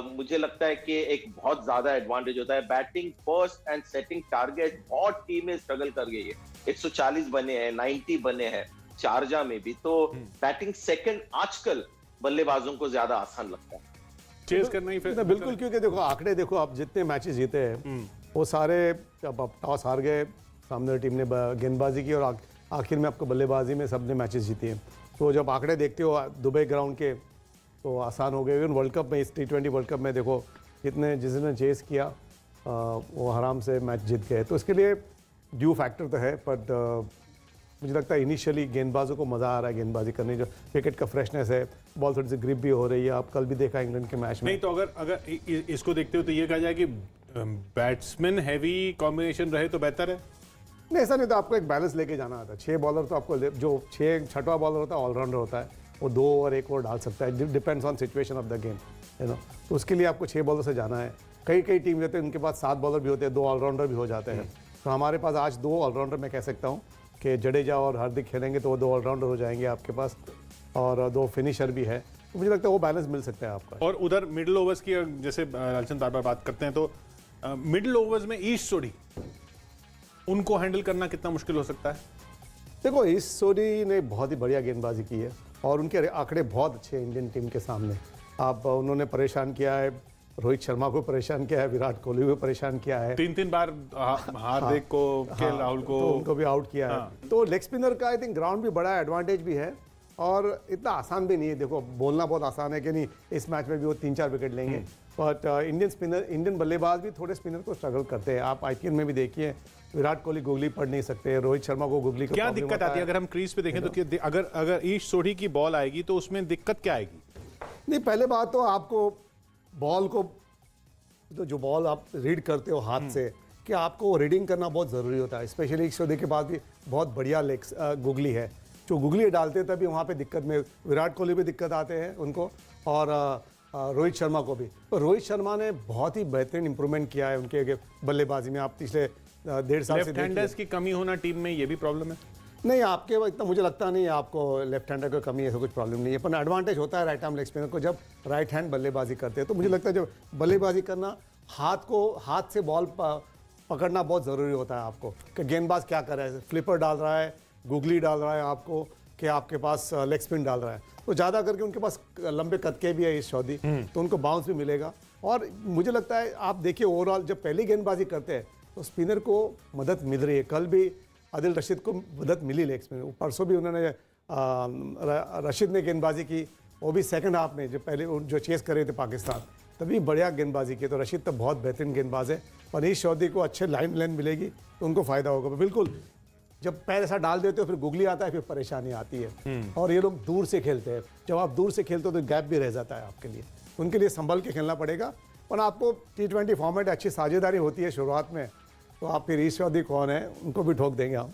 मुझे लगता है कि एक बहुत ज्यादा एडवांटेज होता है। Batting first and setting target बहुत टीमें स्ट्रगल कर गई है। 140 बने हैं, 90 बने हैं शारजा में भी, तो बैटिंग सेकंड आजकल बल्लेबाजों को ज्यादा आसान लगता है। चेस करना ही फिर बिल्कुल, क्योंकि देखो आंकड़े देखो, आप जितने मैचेस जीते हैं वो सारे, जब आप टॉस हार गए सामने टीम ने गेंदबाजी की और आखिर में आपको बल्लेबाजी में सबने मैचेस जीती हैं। तो जब आंकड़े देखते हो दुबई ग्राउंड के तो आसान हो गए। वर्ल्ड कप में, इस T20 वर्ल्ड कप में देखो जिसने चेस किया वो आराम से मैच जीत गए। तो इसके लिए ड्यू फैक्टर तो है, बट मुझे लगता है इनिशियली गेंदबाजों को मज़ा आ रहा है गेंदबाजी करने, जो विकेट का फ्रेशनेस है, बॉल थोड़ी सी ग्रिप भी हो रही है। आप कल भी देखा इंग्लैंड के मैच में। नहीं तो अगर इसको देखते हो तो ये कहा जाए कि बैट्समैन हैवी कॉम्बिनेशन रहे तो बेहतर है। नहीं, ऐसा नहीं, तो आपको एक बैलेंस लेके जाना आता है। 6 बॉलर तो आपको, जो 6वां बॉलर होता है ऑलराउंडर होता है, वो 2 और 1 और डाल सकता है, depends on situation of the game, you know. तो उसके लिए आपको 6 बॉलर से जाना है। कई टीम रहते हैं उनके पास 7 बॉलर भी होते हैं, 2 ऑलराउंडर भी हो जाते हैं। तो हमारे पास आज 2 ऑलराउंडर मैं कह सकता हूँ कि जडेजा और हार्दिक खेलेंगे तो वो 2 ऑलराउंडर हो जाएंगे आपके पास, और 2 फिनिशर भी है। तो मुझे लगता है वो बैलेंस मिल सकता है आपका। और उधर मिडिल ओवर्स की जैसे लालचंद बार बात करते हैं, तो मिडिल ओवर्स में ईश सोडी उनको हैंडल करना कितना मुश्किल हो सकता है? देखो, ईश सोडी ने बहुत ही बढ़िया गेंदबाजी की है और उनके आंकड़े बहुत अच्छे हैं इंडियन टीम के सामने। आप उन्होंने परेशान किया है, रोहित शर्मा को परेशान किया है, विराट कोहली को परेशान किया है, 3 बार हार्दिक को, केएल राहुल को, तो उनको भी आउट किया है। तो लेग स्पिनर का आई थिंक ग्राउंड भी बड़ा एडवांटेज भी है और इतना आसान भी नहीं है। देखो, बोलना बहुत आसान है कि नहीं इस मैच में भी वो 3-4 विकेट लेंगे, बट इंडियन बल्लेबाज भी थोड़े स्पिनर को स्ट्रगल करते हैं। आप IPL में भी देखिए, विराट कोहली गुगली पढ़ नहीं सकते, रोहित शर्मा को गुगली का क्या दिक्कत आती है? अगर हम क्रीज पे देखें तो अगर ईश सोडी की बॉल आएगी तो उसमें दिक्कत क्या आएगी? नहीं, पहले बात तो आपको बॉल को, तो जो बॉल आप रीड करते हो हाथ से, कि आपको रीडिंग करना बहुत ज़रूरी होता है। स्पेशली ईश सोडी के बाद भी बहुत बढ़िया गुगली है, जो गुगली डालते तभी वहाँ पे दिक्कत में विराट कोहली भी दिक्कत आते हैं उनको, और रोहित शर्मा को भी। तो रोहित शर्मा ने बहुत ही बेहतरीन इंप्रूवमेंट किया है उनके बल्लेबाजी में। आप पिछले 1.5 साल से लेफ्ट हैंडर्स की कमी होना टीम में, ये भी प्रॉब्लम है? नहीं, आपके इतना मुझे लगता नहीं है आपको लेफ्ट हैंडर की कमी, ऐसा कुछ प्रॉब्लम नहीं है। पर एडवांटेज होता है राइट आर्म लेग स्पिनर को जब राइट हैंड बल्लेबाजी करते हैं। तो मुझे लगता है जब बल्लेबाजी करना, हाथ से बॉल पकड़ना बहुत ज़रूरी होता है आपको, कि गेंदबाज क्या कर रहा है, फ्लिपर डाल रहा है, गुगली डाल रहा है आपको, कि आपके पास लेग स्पिन डाल रहा है। तो ज़्यादा करके उनके पास लंबे कद के भी है ईश सोडी, तो उनको बाउंस भी मिलेगा। और मुझे लगता है आप देखिए ओवरऑल जब पहली गेंदबाजी करते हैं तो स्पिनर को मदद मिल रही है। कल भी आदिल रशीद को मदद मिली लेग स्पिनर, परसों भी उन्होंने रशीद ने गेंदबाजी की, वो भी सेकंड हाफ में जो चेस कर रहे थे पाकिस्तान, तभी बढ़िया गेंदबाजी की। तो रशीद तो बहुत बेहतरीन गेंदबाज है, और ईश सोडी को अच्छे लाइन मिलेगी तो उनको फ़ायदा होगा। बिल्कुल, जब पैर ऐसा डाल देते हो फिर गुगली आता है, फिर परेशानी आती है। और ये लोग दूर से खेलते हैं, जब आप दूर से खेलते हो तो गैप भी रह जाता है आपके लिए, उनके लिए संभल के खेलना पड़ेगा। पर आपको T20 फॉर्मेट अच्छी साझेदारी होती है शुरुआत में, तो आप फिर ईश सोडी कौन है उनको भी ठोक देंगे हम।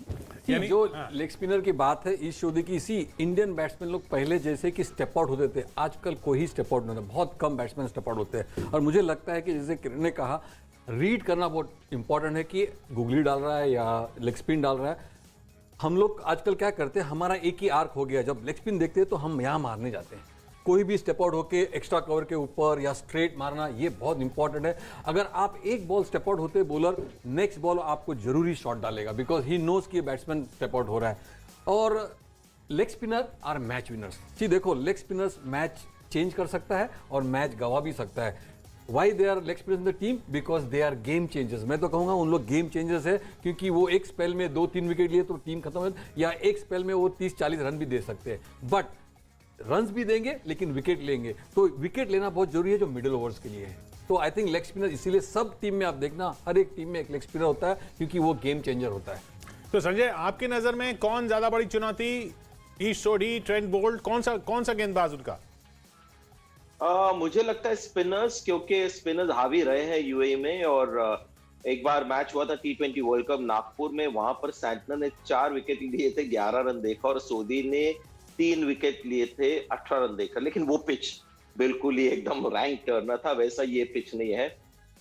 यानी जो लेग स्पिनर की बात है ईश सोडी की, इसी इंडियन बैट्समैन लोग पहले जैसे कि स्टेप आउट होते थे, आजकल कोई ही स्टेप आउट नहीं होता, बहुत कम बैट्समैन स्टेप आउट होते हैं। और मुझे लगता है कि जैसे किरण ने कहा, रीड करना बहुत इंपॉर्टेंट है कि गुगली डाल रहा है या लेग स्पिन डाल रहा है। हम लोग आजकल क्या करते हैं, हमारा एक ही आर्क हो गया, जब लेग स्पिन देखते हैं तो हम यहाँ मारने जाते हैं। कोई भी स्टेप आउट होके एक्स्ट्रा कवर के ऊपर या स्ट्रेट मारना, ये बहुत इंपॉर्टेंट है। अगर आप एक बॉल स्टेप आउट होते बॉलर, नेक्स्ट बॉल आपको जरूरी शॉट डालेगा, बिकॉज ही नोज कि बैट्समैन स्टेप आउट हो रहा है। और leg spinner are match winners. जी देखो, लेग स्पिनर्स मैच चेंज कर सकता है और मैच गवा भी सकता है। Why they are leg spinners in the team? Because they are game changers. मैं तो कहूँगा उन लोग गेम चेंजर्स है, क्योंकि वो एक स्पेल में 2-3 विकेट लिए तो टीम खत्म हो, या एक स्पेल में वो 30-40 रन भी दे सकते हैं, बट रन्स भी देंगे लेकिन विकेट लेंगे। तो विकेट लेना बहुत जरूरी है जो मिडिल ओवर्स के लिए है। तो आई थिंक लेग स्पिनर, इसीलिए सब टीम में आप देखना हर एक टीम में एक लेग स्पिनर होता है, क्योंकि वो गेम चेंजर होता है। तो संजय, आपकी नजर में कौन ज्यादा बड़ी चुनौती, ईश सोडी, ट्रेंट बोल्ट, कौन सा गेंदबाज उनका? मुझे लगता है स्पिनर्स, क्योंकि स्पिनर्स हावी रहे हैं यूएई में। और एक बार मैच हुआ था T20 वर्ल्ड कप नागपुर में, वहां पर सैंटनर ने 4 विकेट लिए थे, 11 रन देखा, और सोडी ने 3 विकेट लिए थे 18 रन देकर, लेकिन वो पिच बिल्कुल ही एकदम रैंक टर्नर था, वैसा ये पिच नहीं है।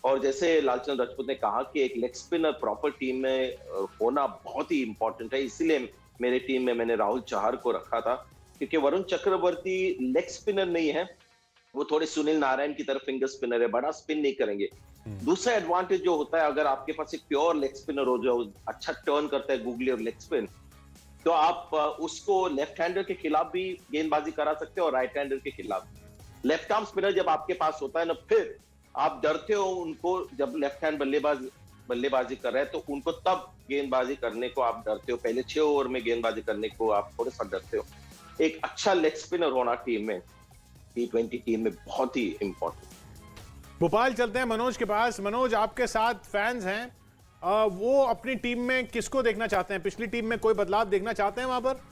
और जैसे लालचंद राजपूत ने कहा कि एक लेग स्पिनर प्रॉपर टीम में होना बहुत ही इंपॉर्टेंट है, इसीलिए मेरे टीम में मैंने राहुल चहर को रखा था, क्योंकि वरुण चक्रवर्ती लेग स्पिनर नहीं है, वो थोड़े सुनील नारायण की तरफ फिंगर स्पिनर है, बड़ा स्पिन नहीं करेंगे। दूसरा एडवांटेज जो होता है, अगर आपके पास एक प्योर लेग स्पिनर हो जो अच्छा टर्न करता है गूगली और लेग स्पिन, तो आप उसको लेफ्ट हैंडर के खिलाफ भी गेंदबाजी करा सकते हो और राइट हैंडर के खिलाफ। लेफ्ट आर्म स्पिनर जब आपके पास होता है ना, फिर आप डरते हो उनको, जब लेफ्ट हैंड बल्लेबाजी कर रहे हैं तो उनको तब गेंदबाजी करने को आप डरते हो, पहले 6 ओवर में गेंदबाजी करने को आप थोड़ा सा डरते हो। एक अच्छा लेग स्पिनर होना टीम में, T20 टीम में बहुत ही इंपॉर्टेंट। भोपाल चलते हैं मनोज के पास। मनोज, आपके साथ फैंस हैं, वो अपनी टीम में किसको देखना चाहते हैं? पिछली टीम में कोई बदलाव देखना चाहते हैं वहां पर?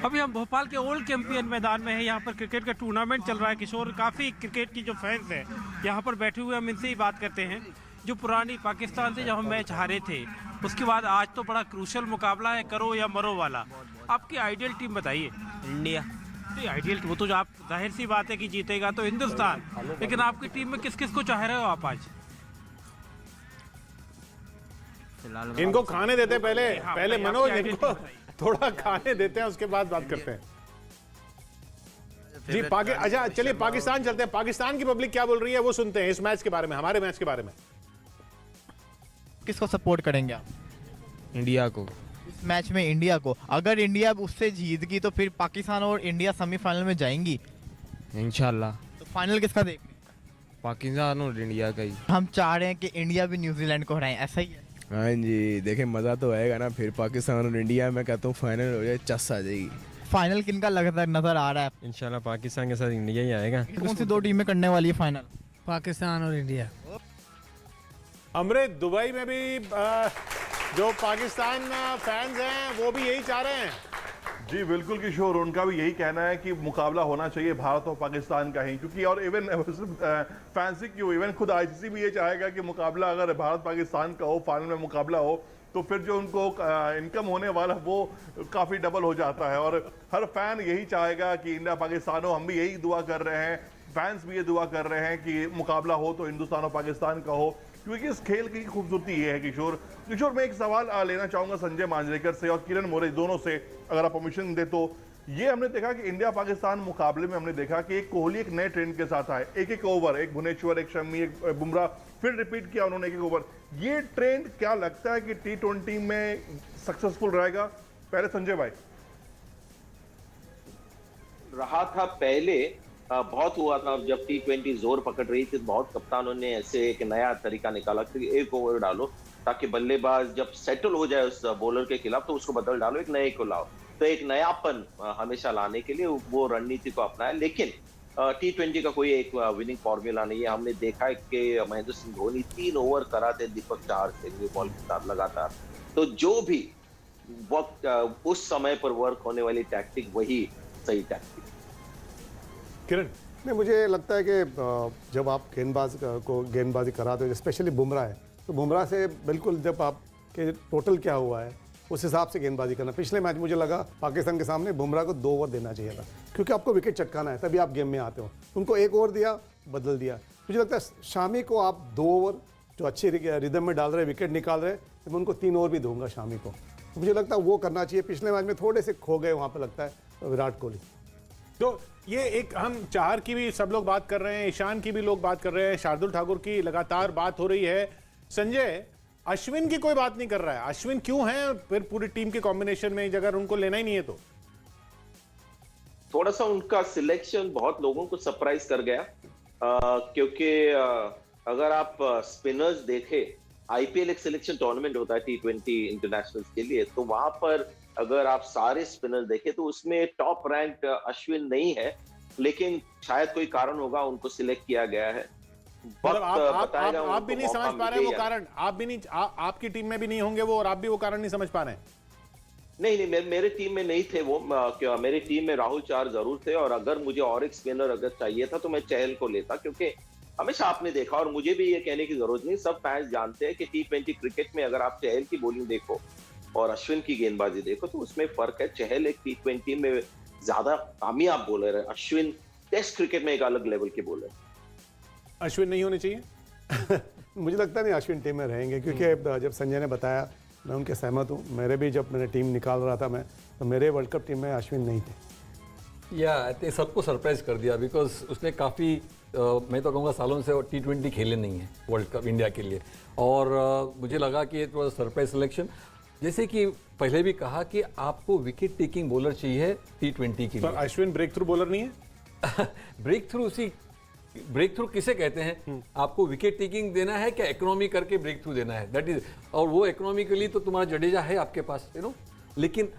अभी हम भोपाल के ओल्ड चैंपियन मैदान में है, यहाँ पर क्रिकेट का टूर्नामेंट चल रहा है किशोर। काफ़ी क्रिकेट की जो फैंस हैं यहाँ पर बैठे हुए, हम इनसे ही बात करते हैं। जो पुरानी पाकिस्तान से जब हम मैच हारे थे, उसके बाद आज तो बड़ा क्रूशल मुकाबला है, करो या मरो वाला। आपकी आइडियल टीम बताइए। इंडिया। तो आइडियल, वो तो आप जाहिर सी बात है कि जीतेगा तो हिंदुस्तान, लेकिन आपकी टीम में किस किस को चाह रहे हो आप आज? इनको खाने देते हैं पहले मनोज, इनको थोड़ा खाने देते हैं, उसके बाद बात करते हैं। जी अच्छा चलिए पाकिस्तान चलते हैं। पाकिस्तान की पब्लिक क्या बोल रही है वो सुनते हैं इस मैच के बारे में, हमारे मैच के बारे में। किसको सपोर्ट करेंगे आप? इंडिया को। इस मैच में इंडिया को। अगर इंडिया उससे जीत गई तो फिर पाकिस्तान और इंडिया सेमीफाइनल में जाएंगी इंशाल्लाह। तो फाइनल किसका देख रहे हैं? पाकिस्तान और इंडिया का ही। हम चाह रहे हैं कि इंडिया भी न्यूजीलैंड को हराए, ऐसा ही है? हाँ जी, देखें मज़ा तो आएगा ना। फिर पाकिस्तान और इंडिया में कहता हूँ फाइनल हो जाए, चस आ जाएगी। फाइनल किनका लगता है, नजर आ रहा है? इंशाल्लाह पाकिस्तान के साथ इंडिया ही आएगा। कौन सी 2 टीमें करने वाली है फाइनल? पाकिस्तान और इंडिया। अमृत, दुबई में भी जो पाकिस्तान फैंस हैं वो भी यही चाह रहे हैं। जी बिल्कुल किशोर, उनका भी यही कहना है कि मुकाबला होना चाहिए भारत और पाकिस्तान का ही, क्योंकि और इवन फैंसी क्यों, इवन खुद आईसीसी भी ये चाहेगा कि मुकाबला अगर भारत पाकिस्तान का हो, फाइनल में मुकाबला हो, तो फिर जो उनको इनकम होने वाला वो काफ़ी डबल हो जाता है। और हर फैन यही चाहेगा कि इंडिया पाकिस्तान हो। हम भी यही दुआ कर रहे हैं, फैंस भी ये दुआ कर रहे हैं कि मुकाबला हो तो हिंदुस्तान और पाकिस्तान का हो, क्योंकि इस खेल की खूबसूरती ये है। किशोर, मैं एक सवाल लेना चाहूँगा संजय मांजरेकर से और किरण मोरे, दोनों से, अगर आप परमिशन दे तो। ये हमने देखा कि इंडिया पाकिस्तान मुकाबले में हमने देखा कि एक कोहली एक नए ट्रेंड के साथ आए, एक ओवर, एक भुवनेश्वर, एक शमी, एक बुमराह, फिर रिपीट किया उन्होंने एक ओवर। ये ट्रेंड क्या लगता है कि T20 में सक्सेसफुल रहेगा? पहले संजय भाई। रहा था पहले, बहुत हुआ था जब T20 जोर पकड़ रही थी, बहुत कप्तानों ने ऐसे एक नया तरीका निकाला कि एक ओवर डालो ताकि बल्लेबाज जब सेटल हो जाए उस बॉलर के खिलाफ तो उसको बदल डालो, एक नए को लाओ। तो एक नयापन हमेशा लाने के लिए वो रणनीति को अपनाया। लेकिन T20 का कोई एक विनिंग फॉर्मूला नहीं है। हमने देखा है कि महेंद्र सिंह धोनी 3 ओवर कराते दीपक चाहर से न्यू बॉल के साथ लगातार। तो जो भी वक्त उस समय पर वर्क होने वाली टैक्टिक वही सही टैक्टिक। किरण, नहीं, मुझे लगता है कि जब आप गेंदबाजी कराते हो, स्पेशली बुमराह है, तो बुमराह से बिल्कुल जब आप के टोटल क्या हुआ है उस हिसाब से गेंदबाजी करना। पिछले मैच मुझे लगा पाकिस्तान के सामने बुमराह को 2 ओवर देना चाहिए था, क्योंकि आपको विकेट चटकाना है तभी आप गेम में आते हो। उनको 1 ओवर दिया, बदल दिया। मुझे लगता है शामी को आप 2 ओवर जो अच्छी रिदम में डाल रहे हैं, विकेट निकाल रहे हैं, तो मैं उनको 3 ओवर भी दूंगा शामी को। तो मुझे लगता है वो करना चाहिए। पिछले मैच में थोड़े से खो गए वहाँ पर लगता है विराट कोहली। तो ये एक, हम चाहर की भी सब लोग बात कर रहे हैं, ईशान की भी लोग बात कर रहे हैं, शार्दुल ठाकुर की लगातार बात हो रही है। संजय, अश्विन की कोई बात नहीं कर रहा है। अश्विन क्यों है फिर पूरी टीम के कॉम्बिनेशन में, अगर उनको लेना ही नहीं है तो? थोड़ा सा उनका सिलेक्शन बहुत लोगों को सरप्राइज कर गया, क्योंकि अगर आप स्पिनर्स देखें, आईपीएल एक सिलेक्शन टूर्नामेंट होता है T20 इंटरनेशनल के लिए, तो वहां पर अगर आप सारे स्पिनर देखें तो उसमें टॉप रैंक अश्विन नहीं है, लेकिन शायद कोई कारण होगा उनको सिलेक्ट किया गया है। मतलब आप भी नहीं समझ पा रहे हैं वो कारण? आप भी नहीं, आपकी टीम में भी नहीं होंगे वो, और आप भी वो कारण नहीं समझ पा रहे हैं? नहीं, मेरे टीम में नहीं थे वो। मेरी टीम में राहुल चहर जरूर थे, और अगर मुझे और एक स्पिनर अगर चाहिए था तो मैं चहल को लेता, क्योंकि हमेशा आपने देखा, और मुझे भी ये कहने की जरूरत नहीं, सब फैंस जानते हैं कि T20 क्रिकेट में अगर आप चहल की बॉलिंग देखो और अश्विन की गेंदबाजी देखो तो उसमें फर्क है। चहल एक T20 में ज्यादा कामयाब बॉलर है, अश्विन टेस्ट क्रिकेट में एक अलग लेवल के बॉलर। अश्विन नहीं होने चाहिए? मुझे लगता नहीं अश्विन टीम में रहेंगे, क्योंकि जब संजय ने बताया मैं उनके सहमत हूँ। मेरे भी जब मैंने टीम निकाल रहा था मैं, तो मेरे वर्ल्ड कप टीम में अश्विन नहीं थे। या सबको सरप्राइज कर दिया, बिकॉज उसने काफ़ी मैं तो कहूँगा सालों से T20 खेले नहीं है वर्ल्ड कप इंडिया के लिए, और मुझे लगा कि इट वाज सरप्राइज सिलेक्शन। जैसे कि पहले भी कहा कि आपको विकेट टेकिंग बॉलर चाहिए T20 के लिए। अश्विन ब्रेक थ्रू बॉलर नहीं है? ब्रेक थ्रू किसे कहते हैं? आपको विकेट टेकिंग देना है क्या इकोनॉमी करके ब्रेक थ्रू देना है? दैट इज, और वो इकोनॉमिकली तो तुम्हारा जडेजा है आपके पास, लेकिन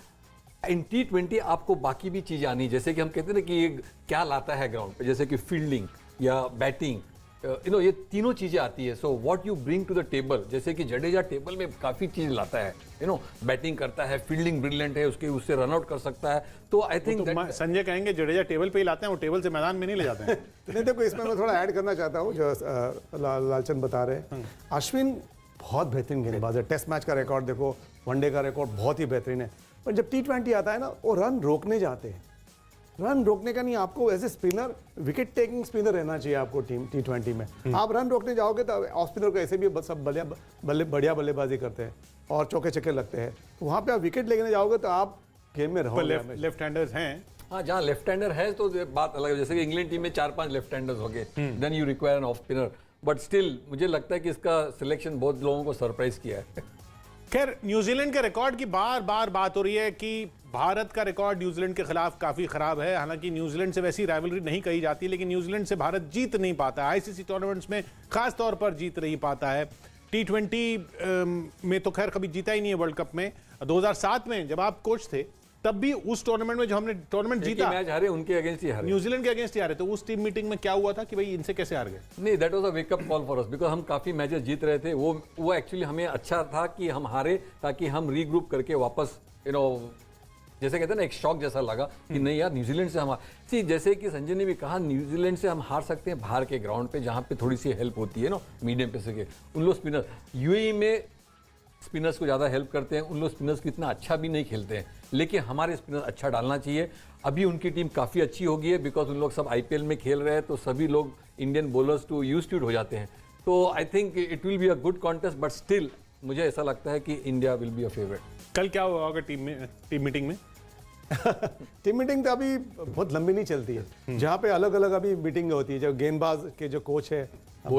इन T20 आपको बाकी भी चीजें आनी, जैसे कि हम कहते हैं ना कि ये क्या लाता है ग्राउंड पे, जैसे कि फील्डिंग या बैटिंग, ये तीनों चीजें आती है। So what you bring to the table, जैसे कि जडेजा टेबल में काफी चीज लाता है, बैटिंग करता है, फील्डिंग ब्रिलियंट है, उससे रन आउट कर सकता है। तो आई थिंक संजय कहेंगे जडेजा टेबल पे ही लाते हैं, वो टेबल से मैदान में नहीं ले जाते हैं। नहीं, देखो इसमें मैं थोड़ा ऐड करना चाहता हूँ जो लालचंद बता रहे हैं। अश्विन बहुत बेहतरीन गेंदबाज है। टेस्ट मैच का रिकॉर्ड देखो, वनडे का रिकॉर्ड बहुत ही बेहतरीन है, पर जब T20 आता है ना, वो रन रोकने जाते हैं। रन रोकने का नहीं, आपको as a spinner wicket taking spinner रहना चाहिए आपको टीम T20 में। आप रन रोकने जाओगे तो ऑफ स्पिनर को ऐसे भी सब बढ़िया बल्लेबाजी करते हैं और चौके चक्के लगते हैं, तो वहाँ पे आप विकेट लेने जाओगे तो आप गेम में रहोगे। लेफ्ट हैंडर्स हैं, हाँ, जहाँ लेफ्ट हैंडर है तो बात अलग है, जैसे कि इंग्लैंड टीम में 4-5 लेफ्ट हैंडर्स हो गए, then you require an off spinner, but still मुझे लगता है कि इसका सिलेक्शन बहुत लोगों को सरप्राइज किया है। खैर, न्यूजीलैंड के रिकॉर्ड की बार बार बात हो रही है कि भारत का रिकॉर्ड न्यूजीलैंड के खिलाफ काफी खराब है। हालांकि न्यूजीलैंड से वैसी राइवलरी नहीं कही जाती, लेकिन न्यूजीलैंड से भारत जीत नहीं पाता है, आईसीसी टूर्नामेंट्स में खास तौर पर जीत नहीं पाता है। T20 में तो खैर कभी जीता ही नहीं है वर्ल्ड कप में। 2007 में जब आप कोच थे, तब भी उस टूर्नामेंट में जो हमने टूर्नामेंट जीता, मैच हारे उनके अगेंस्ट ही हारे, न्यूजीलैंड के अगेंस्ट ही हारे, तो उस टीम मीटिंग में क्या हुआ था कि भाई इनसे कैसे हार गए? नहीं, that was a wake up call for us, because हम काफी मैचेस जीत रहे थे। वो एक्चुअली हमें अच्छा था कि हम हारे, ताकि हम रीग्रुप करके वापस जैसे कहते हैं ना, एक शॉक जैसा लगा कि नहीं यार, न्यूजीलैंड से हम जैसे कि संजय ने भी कहा, न्यूजीलैंड से हम हार सकते हैं बाहर के ग्राउंड पे, जहाँ पे थोड़ी सी हेल्प होती है मीडियम पेस के। उन लोग स्पिनर यूएई में स्पिनर्स को ज़्यादा हेल्प करते हैं, उन लोग स्पिनर्स को इतना अच्छा भी नहीं खेलते हैं, लेकिन हमारे स्पिनर अच्छा डालना चाहिए। अभी उनकी टीम काफ़ी अच्छी हो गई है, बिकॉज उन लोग सब IPL में खेल रहे हैं, तो सभी लोग Indian bowlers too used to हो जाते हैं। तो I think it will be a good contest, but still मुझे ऐसा लगता है कि India will be a favourite. कल क्या होगा टीम मीटिंग में? टीम मीटिंग तो अभी बहुत लंबी नहीं चलती है, जहाँ पे अलग अलग अभी मीटिंग होती है। जो गेंदबाज के जो कोच है, तो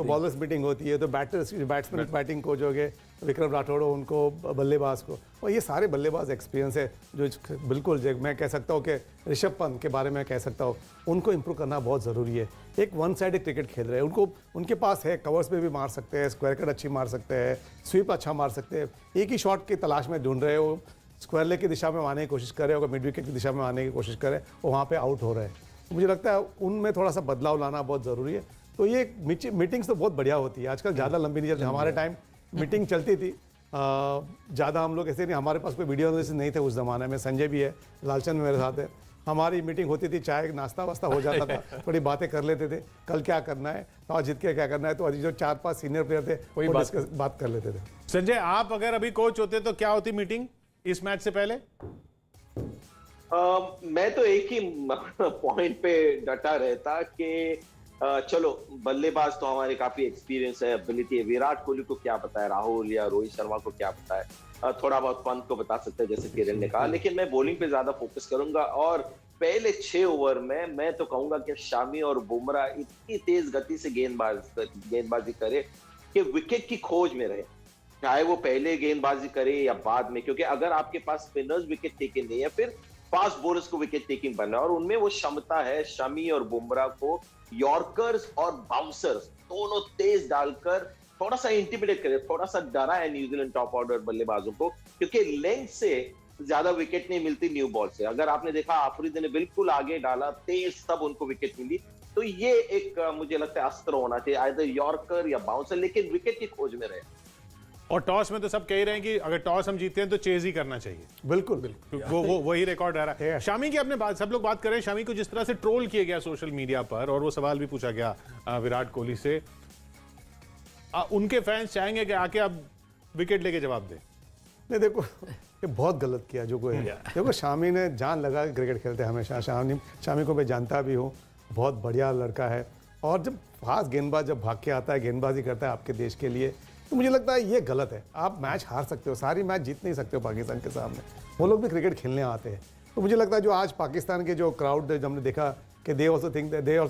बॉलर्स मीटिंग होती है, तो बैट्समैन बैटिंग कोच हो गए, विक्रम राठौड़, उनको बल्लेबाज को, और ये सारे बल्लेबाज एक्सपीरियंस है जो बिल्कुल मैं कह सकता हूँ कि ऋषभ पंत के बारे में कह सकता हूँ, उनको इंप्रूव करना बहुत ज़रूरी है। एक वन साइडेड क्रिकेट खेल रहे हैं, उनके पास है, कवर्स पे भी मार सकते हैं, स्क्वायर कट अच्छी मार सकते हैं, स्वीप अच्छा मार सकते हैं, एक ही शॉट की तलाश में ढूंढ रहे हो, स्क्वायर लेग की दिशा में आने की कोशिश कर रहे हो, अगर मिड विकेट की दिशा में आने की कोशिश करें, वो वहाँ पे आउट हो रहे हैं। तो मुझे लगता है उनमें थोड़ा सा बदलाव लाना बहुत ज़रूरी है। तो ये मीटिंग्स तो बहुत बढ़िया होती है, आजकल ज़्यादा लंबी नहीं चलती। हमारे टाइम मीटिंग चलती थी ज़्यादा, हम लोग ऐसे नहीं, हमारे पास कोई वीडियो एनालिसिस नहीं थे उस ज़माने में। संजय भी है, लालचंद मेरे साथ है, हमारी मीटिंग होती थी, चाय नाश्ता वास्ता हो जाता था, थोड़ी बातें कर लेते थे, कल क्या करना है, टॉस जीत के क्या करना है, तो अभी जो 4-5 सीनियर प्लेयर थे वही बात कर लेते थे। संजय, आप अगर अभी कोच होते तो क्या होती मीटिंग इस मैच से पहले? मैं तो एक ही पॉइंट पे डटा रहता कि चलो बल्लेबाज तो हमारे काफी एक्सपीरियंस है, एबिलिटी है, विराट कोहली को क्या पता है, राहुल या रोहित शर्मा को क्या पता है, थोड़ा बहुत पंत को बता सकते हैं जैसे किरण ने कहा, लेकिन मैं बॉलिंग पे ज्यादा फोकस करूंगा। और पहले 6 ओवर में मैं तो कहूंगा कि शामी और बुमराह इतनी तेज गति से गेंदबाजी करे कि विकेट की खोज में रहे, चाहे वो पहले गेंदबाजी करे या बाद में, क्योंकि अगर आपके पास स्पिनर्स विकेट टेकिंग नहीं है, फिर फास्ट बॉलर्स को विकेट टेकिंग बनना है, और उनमें वो क्षमता है शमी और बुमराह को यॉर्कर्स और बाउंसर्स दोनों तेज डालकर थोड़ा सा इंटिमिडेट करे, थोड़ा सा डरा है न्यूजीलैंड टॉप ऑर्डर बल्लेबाजों को, क्योंकि लेंथ से ज्यादा विकेट नहीं मिलती न्यू बॉल से। अगर आपने देखा आफरीदी ने बिल्कुल आगे डाला तेज, तब उनको विकेट मिली। तो ये एक मुझे लगता है अस्त्र होना चाहिए, आइदर यॉर्कर या बाउंसर, लेकिन विकेट की खोज में रहे। और टॉस में तो सब कह रहे हैं कि अगर टॉस हम जीतते हैं तो चेज ही करना चाहिए। बिल्कुल बिल्कुल, वो वही रिकॉर्ड आ रहा है। शामी की अपने बात, सब लोग बात कर रहे हैं शामी को जिस तरह से ट्रोल किया गया सोशल मीडिया पर, और वो सवाल भी पूछा गया विराट कोहली से, उनके फैंस चाहेंगे कि आके अब विकेट लेके जवाब दे। नहीं देखो, ये बहुत गलत किया जो कोई देखो, शामी ने जान लगा के क्रिकेट खेलते हैं हमेशा। शामी को मैं जानता भी हूँ, बहुत बढ़िया लड़का है। और जब फास्ट गेंदबाज जब भाग के आता है, गेंदबाजी करता है आपके देश के लिए, तो मुझे लगता है ये गलत है। आप मैच हार सकते हो, सारी मैच जीत नहीं सकते हो पाकिस्तान के सामने। वो लोग भी क्रिकेट खेलने आते हैं। तो मुझे लगता है जो आज पाकिस्तान के जो क्राउड हमने देखा कि they also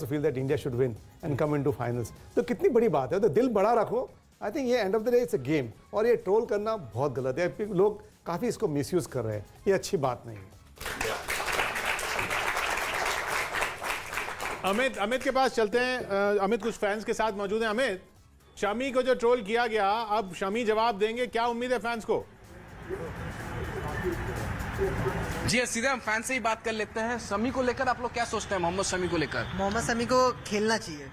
feel that India should win and come into finals, तो कितनी बड़ी बात है। तो दिल बड़ा रखो। आई थिंक ये end of the day it's a game, और ये ट्रोल करना बहुत गलत है। लोग काफ़ी इसको मिसयूज़ कर रहे हैं, ये अच्छी बात नहीं है। अमित के पास चलते हैं। अमित कुछ फैंस के साथ मौजूद हैं। अमित, शमी को जो ट्रोल किया गया, अब शमी जवाब देंगे, क्या उम्मीद है फैंस को? जी सीधे हम फैन से ही बात कर लेते हैं। शमी को लेकर आप लोग क्या सोचते हैं? मोहम्मद शमी को लेकर, मोहम्मद शमी को खेलना चाहिए।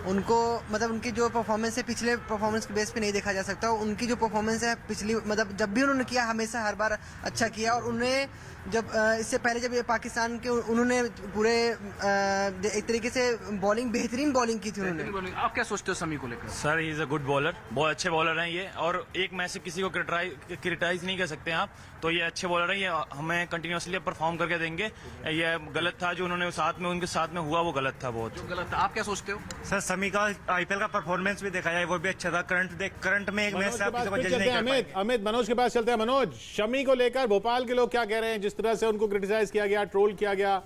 उनको मतलब उनकी जो परफॉर्मेंस है पिछले परफॉर्मेंस के बेस पे नहीं देखा जा सकता। उनकी जो परफॉर्मेंस है पिछली, मतलब जब भी उन्होंने किया हमेशा हर बार अच्छा किया। और उन्हें जब इससे पहले जब ये पाकिस्तान के उन्होंने पूरे एक तरीके से बेहतरीन बॉलिंग की थी उन्होंने। आप क्या सोचते हो शमी को लेकर? Sir he is a good bowler, बहुत अच्छे बॉलर हैं ये, और एक मैच से किसी को क्रिटिसाइज नहीं कर सकते आप। तो ये अच्छे बॉलर हैं, ये हमें कंटिन्यूसली परफॉर्म करके देंगे। ये गलत था जो उन्होंने उनके साथ में हुआ, वो गलत था, बहुत गलत था। आप क्या सोचते हो? सर शमी का आईपीएल का परफॉर्मेंस भी देखा जाए, वो भी अच्छा था। करंट में एक मैच से आप किसी को जज नहीं कर पाएंगे। अमित, मनोज के पास चलते हैं। मनोज, शमी को लेकर भोपाल के लोग क्या कह रहे हैं, जिस तरह से उनको क्रिटिसाइज किया गया, ट्रोल किया गया?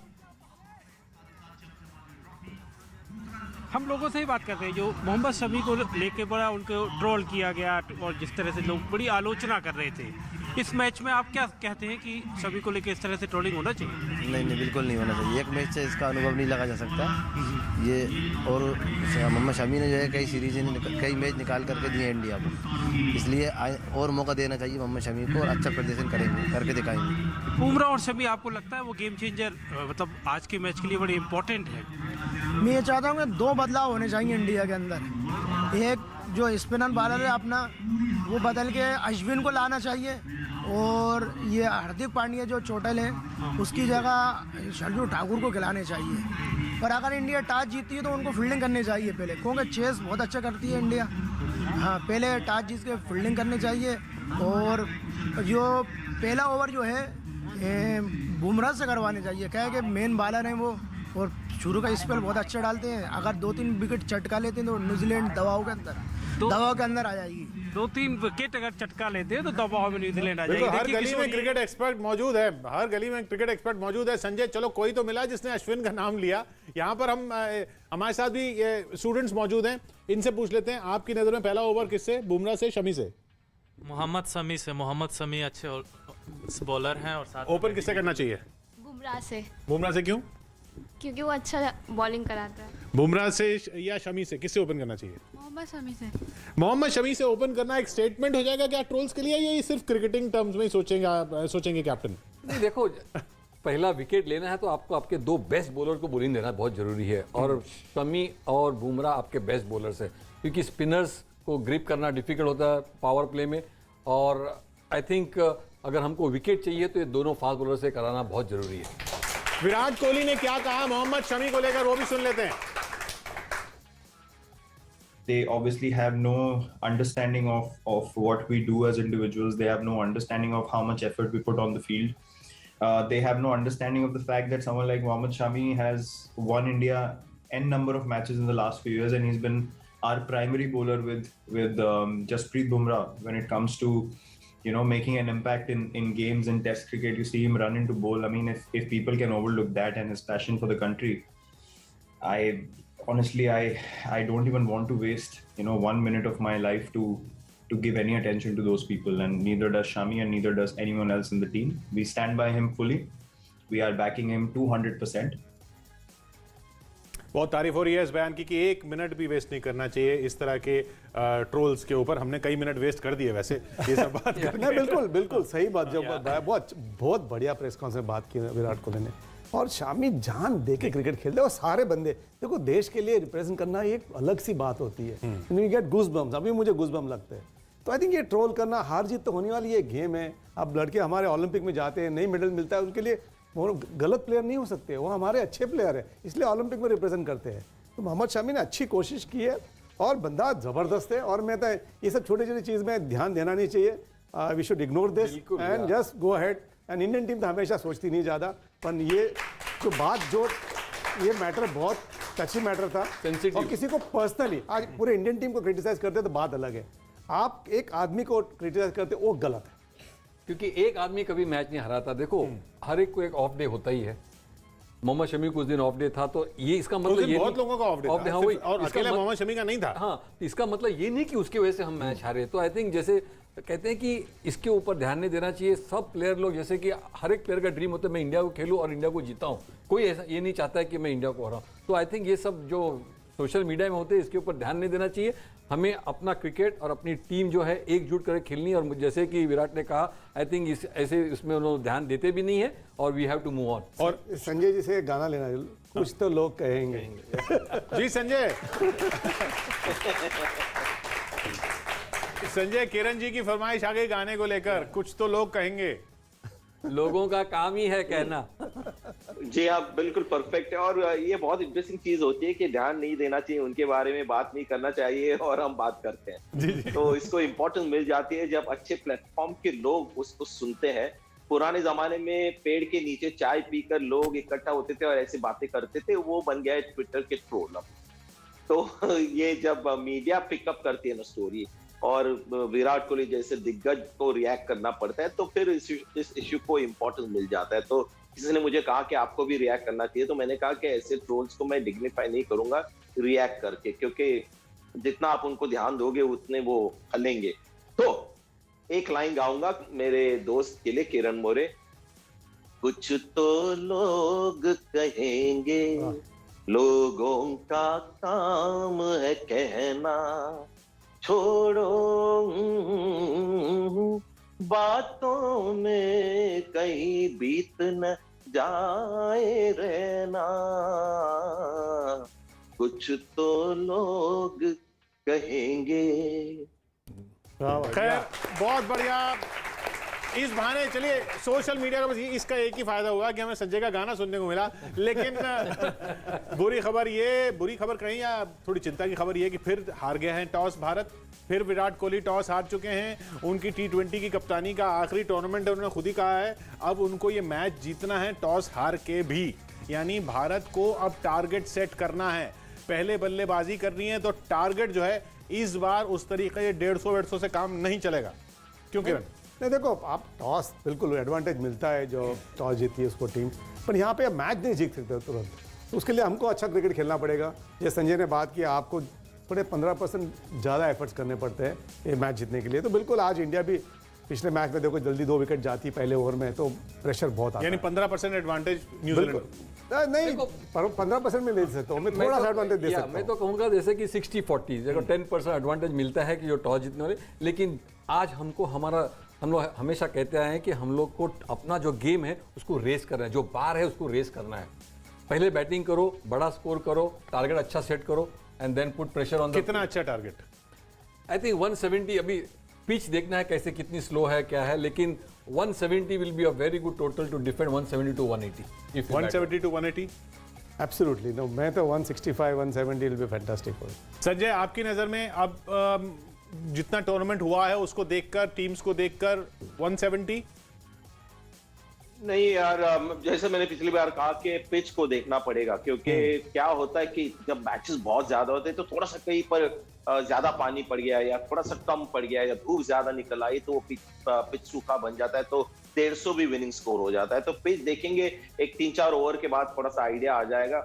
हम लोगों से ही बात करते हैं। जो मोहम्मद शमी को लेके बड़ा उनको ट्रोल किया गया, और जिस तरह से लोग बड़ी आलोचना कर रहे थे, इस मैच में आप क्या कहते हैं कि शमी को लेके इस तरह से ट्रोलिंग होना चाहिए? नहीं, बिल्कुल नहीं होना चाहिए। एक मैच से इसका अनुभव नहीं लगा जा सकता ये। और मोहम्मद शमी ने जो है कई मैच निकाल करके दिए इंडिया को, इसलिए और मौका देना चाहिए मोहम्मद शमी को, और अच्छा प्रदर्शन करेंगे, करके दिखाएंगे। बुमराह और शमी आपको लगता है वो गेम चेंजर, मतलब आज के मैच के लिए बड़ी इंपॉर्टेंट है? मैं ये चाहता हूँ कि 2 बदलाव होने चाहिए इंडिया के अंदर। एक जो स्पिनर बॉलर है अपना, वो बदल के अश्विन को लाना चाहिए, और ये हार्दिक पांड्या जो चोटिल है उसकी जगह शार्दुल ठाकुर को खिलाने चाहिए। और अगर इंडिया टॉस जीतती है तो उनको फील्डिंग करनी चाहिए पहले, क्योंकि चेस बहुत अच्छा करती है इंडिया। हाँ, पहले टॉस जीत के फील्डिंग करनी चाहिए। और जो पहला ओवर जो है बुमराह से करवाने चाहिए, क्या है कि मेन बॉलर हैं वो, और शुरू का स्पेल बहुत अच्छा डालते हैं। अगर 2-3 विकेट चटका लेते हैं तो न्यूजीलैंड दबाव के अंदर आ जाएगी। 2-3 विकेट अगर चटका लेते हैं तो दबाव में न्यूजीलैंड आ जाएगी। हर गली में क्रिकेट एक्सपर्ट मौजूद है, हर गली में क्रिकेट एक्सपर्ट मौजूद है। संजय, चलो कोई तो मिला जिसने अश्विन का नाम लिया। यहाँ पर हमारे साथ भी स्टूडेंट्स मौजूद हैं, इनसे पूछ लेते हैं, आपकी नजर में पहला ओवर किससे, बुमराह से, शमी से? मोहम्मद शमी से। मोहम्मद शमी अच्छे बॉलर हैं, और साथ ओपन किससे करना चाहिए? बुमराह से। बुमराह से क्यों? क्योंकि वो अच्छा बॉलिंग कराता है। बुमराह से या शमी से, किससे ओपन करना चाहिए? मोहम्मद शमी से। मोहम्मद शमी से ओपन करना एक स्टेटमेंट हो जाएगा क्या ट्रोल्स के लिए, या ये सिर्फ क्रिकेटिंग टर्म्स में ही सोचेंगे कैप्टन? नहीं, देखो, पहला विकेट लेना है तो आपको आपके 2 बेस्ट बॉलर को बॉलिंग देना बहुत जरूरी है, और शमी और बुमराह आपके बेस्ट बॉलर्स है, क्योंकि स्पिनर्स को ग्रिप करना डिफिकल्ट होता है पावर प्ले में। और आई थिंक अगर हमको विकेट चाहिए तो ये दोनों फास्ट बॉलर से कराना बहुत जरूरी है। विराट कोहली ने क्या कहा मोहम्मद शमी को लेकर, वो भी सुन लेते हैं। They obviously have no understanding of what we do as individuals. They have no understanding of how much effort we put on the field. They have no understanding of the fact that someone like Mohammad Shami has won India n number of matches in the last few years, and he's been our primary bowler with Jasprit Bumrah when it comes to making an impact in games in Test cricket. You see him run into bowl. I mean, if people can overlook that and his passion for the country, I don't even want to waste 1 minute of my life to give any attention to those people, and neither does Shami and neither does anyone else in the team. We stand by him fully. We are backing him 200%. बहुत तारीफ हो रही है इस बयान की कि 1 मिनट भी वेस्ट नहीं करना चाहिए इस तरह के ट्रोल्स के ऊपर। हमने कई मिनट वेस्ट कर दिए वैसे ये सब बात नहीं, बिल्कुल सही बात। जब बहुत बढ़िया प्रेस कॉन्फ्रेंस में बात की विराट कोहली ने, और शामी जान दे के क्रिकेट खेलते हैं, और सारे बंदे देखो, देश के लिए रिप्रेजेंट करना एक अलग सी बात होती है। यू गेट गूज़बम्स, अभी मुझे गूज़बम्स लगते हैं। तो आई थिंक ये ट्रोल करना, हार जीत तो होने वाली ये गेम है। अब लड़के हमारे ओलंपिक में जाते हैं, नई मेडल मिलता है, उनके लिए वो गलत प्लेयर नहीं हो सकते, वो हमारे अच्छे प्लेयर है, इसलिए ओलंपिक में रिप्रेजेंट करते हैं। तो मोहम्मद शमी ने अच्छी कोशिश की है, और बंदा ज़बरदस्त है। और मैं तो ये सब छोटी छोटी चीज़ में ध्यान देना नहीं चाहिए। We should ignore this and just go ahead. And Indian team तो हमेशा सोचती नहीं ज़्यादा, पर ये जो बात ये मैटर बहुत टची मैटर था और किसी को पर्सनली आज पूरे इंडियन टीम को क्रिटिसाइज करते तो बात अलग है, आप एक आदमी को क्रिटिसाइज करते वो गलत है, क्योंकि एक आदमी कभी मैच नहीं हराता। देखो हर एक को एक ऑफ डे होता ही है। मोहम्मद शमी कुछ दिन ऑफ डे था, तो ये इसका मतलब ये बहुत लोगों का ऑफ डे था, हाँ, वही, और अकेले मोहम्मद शमी का नहीं था। हाँ, इसका मतलब ये नहीं कि उसकी वजह से हम मैच हारे। तो आई थिंक जैसे कहते हैं कि इसके ऊपर ध्यान नहीं देना चाहिए। सब प्लेयर लोग, जैसे कि हर एक प्लेयर का ड्रीम होता है मैं इंडिया को खेलूं और इंडिया को जीताऊं, कोई ऐसा ये नहीं चाहता है कि मैं इंडिया को हराऊं। तो आई थिंक ये सब जो सोशल मीडिया में होते हैं इसके ऊपर ध्यान नहीं देना चाहिए। हमें अपना क्रिकेट और अपनी टीम जो है एकजुट करके खेलनी है। और जैसे कि विराट ने कहा, आई थिंक ऐसे इसमें उन्होंने ध्यान देते भी नहीं है और we have to move on. और संजय जी से गाना लेना, कुछ तो लोग कहेंगे। जी संजय किरण जी की फरमाइश आ गई गाने को लेकर, कुछ तो लोग कहेंगे। लोगों का काम ही है कहना। जी हाँ, बिल्कुल परफेक्ट है। और ये बहुत इंटरेस्टिंग चीज होती है कि ध्यान नहीं देना चाहिए, उनके बारे में बात नहीं करना चाहिए और हम बात करते हैं। तो इसको इम्पोर्टेंस मिल जाती है जब अच्छे प्लेटफॉर्म के लोग उसको सुनते हैं। पुराने जमाने में पेड़ के नीचे चाय पीकर लोग इकट्ठा होते थे और ऐसी बातें करते थे, वो बन गया है ट्विटर के ट्रोल। तो ये जब मीडिया पिकअप करती है ना स्टोरी, और विराट कोहली जैसे दिग्गज को रिएक्ट करना पड़ता है, तो फिर इस इश्यू को इम्पोर्टेंस मिल जाता है। तो किसी ने मुझे कहा कि आपको भी रिएक्ट करना चाहिए, तो मैंने कहा कि ऐसे ट्रोल्स को मैं डिग्निफाई नहीं करूंगा रिएक्ट करके, क्योंकि जितना आप उनको ध्यान दोगे उतने वो हलेंगे। तो एक लाइन गाऊंगा मेरे दोस्त के लिए, किरण मोरे। कुछ तो लोग कहेंगे, लोगों का काम है कहना, छोड़ो बातों में कहीं बीत न जाए रहना, कुछ तो लोग कहेंगे। खैर बहुत बढ़िया। इस बहाने चलिए सोशल मीडिया का बस इसका एक ही फायदा हुआ कि हमें संजय का गाना सुनने को मिला। लेकिन बुरी खबर कहीं या थोड़ी चिंता की खबर ये कि फिर हार गया है टॉस भारत। फिर विराट कोहली टॉस हार चुके हैं। उनकी T20 की कप्तानी का आखिरी टूर्नामेंट है, उन्होंने खुद ही कहा है अब उनको ये मैच जीतना है टॉस हार के भी। यानी भारत को अब टारगेट सेट करना है, पहले बल्लेबाजी करनी है। तो टारगेट जो है इस बार उस तरीके 150 से काम नहीं चलेगा। क्यों किरण? नहीं देखो, आप टॉस बिल्कुल एडवांटेज मिलता है जो टॉस जीती है उसको टीम, पर यहाँ पे मैच नहीं जीत सकते तुरंत। तो उसके लिए हमको अच्छा क्रिकेट खेलना पड़ेगा। जैसे संजय ने बात की, आपको थोड़े 15% ज़्यादा एफर्ट्स करने पड़ते हैं ये मैच जीतने के लिए। तो बिल्कुल आज इंडिया भी पिछले मैच में देखो जल्दी 2 विकेट जाती पहले ओवर में, तो प्रेशर बहुत आता है। यानी 15% एडवांटेज न्यूजीलैंड नहीं, 15% में नहीं दे सकता हूँ मैं, थोड़ा सा एडवांटेज दे सकता हूँ। मैं तो कहूँगा जैसे कि 60-40 देखो 10% एडवांटेज मिलता है कि जो टॉस जीतने वाले। लेकिन आज हम लोग हमेशा कहते आए हैं कि हम लोग को अपना जो गेम है उसको रेस करना है, जो बार है उसको रेस करना है। पहले बैटिंग करो, बड़ा स्कोर करो, टारगेट अच्छा सेट करो and then put pressure on the. कितना अच्छा टारगेट? I think 170। अभी पिच देखना है कैसे, कितनी स्लो है क्या है, लेकिन 170 will be a very good total to defend 170 to 180। 170 to 180 absolutely no, मैं तो 165 170 विल बी फैंटास्टिक। संजय आपकी नजर में अब जितना टूर्नामेंट हुआ है उसको देखकर, टीम्स को देखकर 170? नहीं यार, जैसे मैंने पिछली बार कहा कि पिच को देखना पड़ेगा, क्योंकि क्या होता है कि जब मैचेस बहुत ज्यादा होते हैं तो थोड़ा सा कहीं पर ज्यादा पानी पड़ गया या थोड़ा सा कम पड़ गया या धूप ज्यादा निकल आई तो वो पिच सूखा बन जाता है, तो 150 भी विनिंग स्कोर हो जाता है। तो पिच देखेंगे, एक 3-4 ओवर के बाद थोड़ा सा आइडिया आ जाएगा।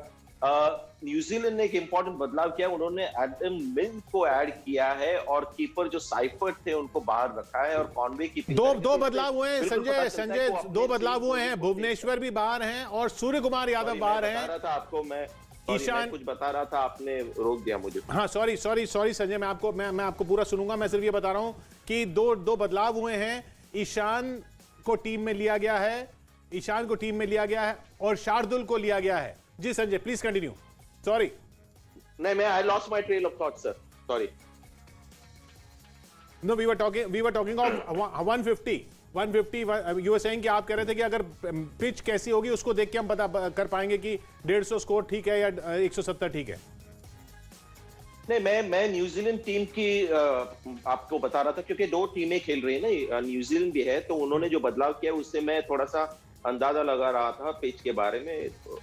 न्यूजीलैंड ने एक इंपॉर्टेंट बदलाव किया, उन्होंने एडम मिल को ऐड किया है और कीपर जो साइफर्ट थे उनको बाहर रखा है, और कॉनवे की दो बदलाव हुए हैं संजय 2 बदलाव हुए हैं। भुवनेश्वर भी बाहर हैं और सूर्य कुमार यादव बाहर हैं। आपको मैं ईशान कुछ बता रहा था, आपने रोक दिया मुझे। हाँ सॉरी संजय, मैं आपको पूरा सुनूंगा। मैं सिर्फ ये बता रहा हूं कि दो बदलाव हुए हैं। ईशान को टीम में लिया गया है और शार्दुल को लिया गया है। जी संजय प्लीज कंटिन्यू। सॉरी नहीं, मैं I lost my trail of thought sir, sorry. No, we were talking of 150 you were saying कि आप कह रहे थे कि अगर पिच कैसी होगी उसको देख के हम पता कर पाएंगे कि 150 स्कोर ठीक है या 170 ठीक है। नहीं, मैं न्यूजीलैंड टीम की आपको बता रहा था, क्योंकि दो टीमें खेल रही है ना, न्यूजीलैंड भी है, तो उन्होंने जो बदलाव किया उससे मैं थोड़ा सा अंदाजा लगा रहा था पिच के बारे में। तो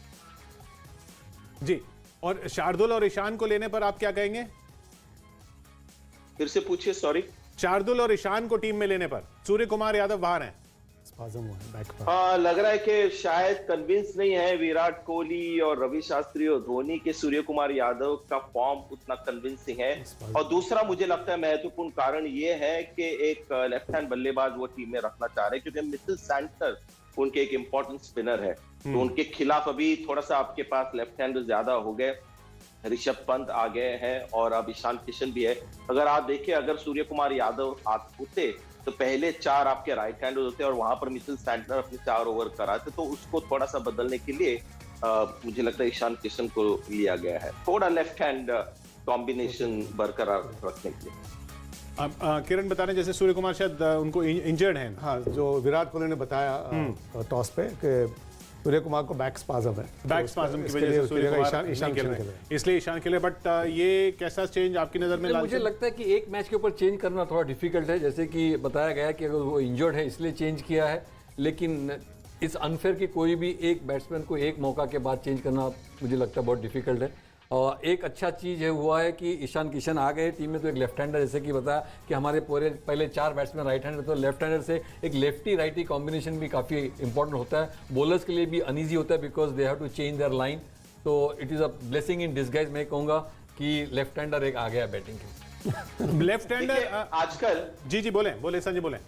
जी, और शार्दुल और ईशान को लेने पर आप क्या कहेंगे? फिर से पूछिए, सॉरी। शार्दुल और ईशान को टीम में लेने पर, सूर्य कुमार यादव बाहर हैं। लग रहा है कि शायद कन्विंस नहीं है विराट कोहली और रवि शास्त्री और धोनी के सूर्य कुमार यादव का फॉर्म उतना कन्विंसिंग है। और दूसरा मुझे लगता है महत्वपूर्ण कारण ये है कि एक लेफ्ट हैंड बल्लेबाज वो टीम में रखना चाह रहे हैं, क्योंकि मिचेल सैंटनर उनके एक इंपॉर्टेंट स्पिनर है, तो उनके खिलाफ अभी थोड़ा सा आपके पास लेफ्ट हैंड ज्यादा हो गए। ऋषभ पंत आ गए हैं और अब ईशान किशन भी है। अगर आप देखें, अगर सूर्य कुमार यादव होते तो पहले 4 आपके राइट हैंड होते और वहां पर मिचेल सैंटनर अपने 4 ओवर कराते, तो उसको थोड़ा सा बदलने के लिए मुझे लगता है ईशान किशन को लिया गया है, थोड़ा लेफ्ट हैंड कॉम्बिनेशन बरकरार रखने के लिए। अब किरण बता रहे जैसे सूर्य कुमार शायद उनको इंजर्ड हैं। हाँ, जो विराट कोहली ने बताया टॉस पे कि सूर्य कुमार को बैक स्पाज्म है, बैक स्पाज्म की वजह से सूर्य कुमार ईशान खेल रहे हैं, इसलिए ईशान खेले। बट ये कैसा चेंज आपकी नजर में? मुझे लगता है कि एक मैच के ऊपर चेंज करना थोड़ा डिफिकल्ट है, जैसे कि बताया गया कि अगर वो इंजर्ड है इसलिए चेंज किया है, लेकिन इस अनफेयर कि कोई भी एक बैट्समैन को एक मौका के बाद चेंज करना मुझे लगता है बहुत डिफिकल्ट है। और एक अच्छा चीज़ है हुआ है कि ईशान किशन आ गए टीम में, तो एक लेफ्ट हैंडर, जैसे कि बताया कि हमारे पूरे पहले 4 बैट्समैन राइट हैंडर, तो लेफ्ट हैंडर से एक लेफ्टी राइटी कॉम्बिनेशन भी काफ़ी इंपॉर्टेंट होता है। बॉलर्स के लिए भी अनईजी होता है because they have to change their line, तो it is a blessing in disguise. मैं कहूँगा कि लेफ्ट हैंडर एक आ गया बैटिंग के। लेफ्ट हैंडर आजकल जी बोले संजय बोले।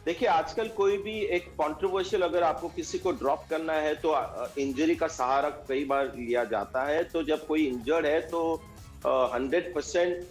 देखिए, आजकल कोई भी एक कंट्रोवर्शियल अगर आपको किसी को ड्रॉप करना है तो इंजरी का सहारा कई बार लिया जाता है। तो जब कोई इंजर्ड है तो 100%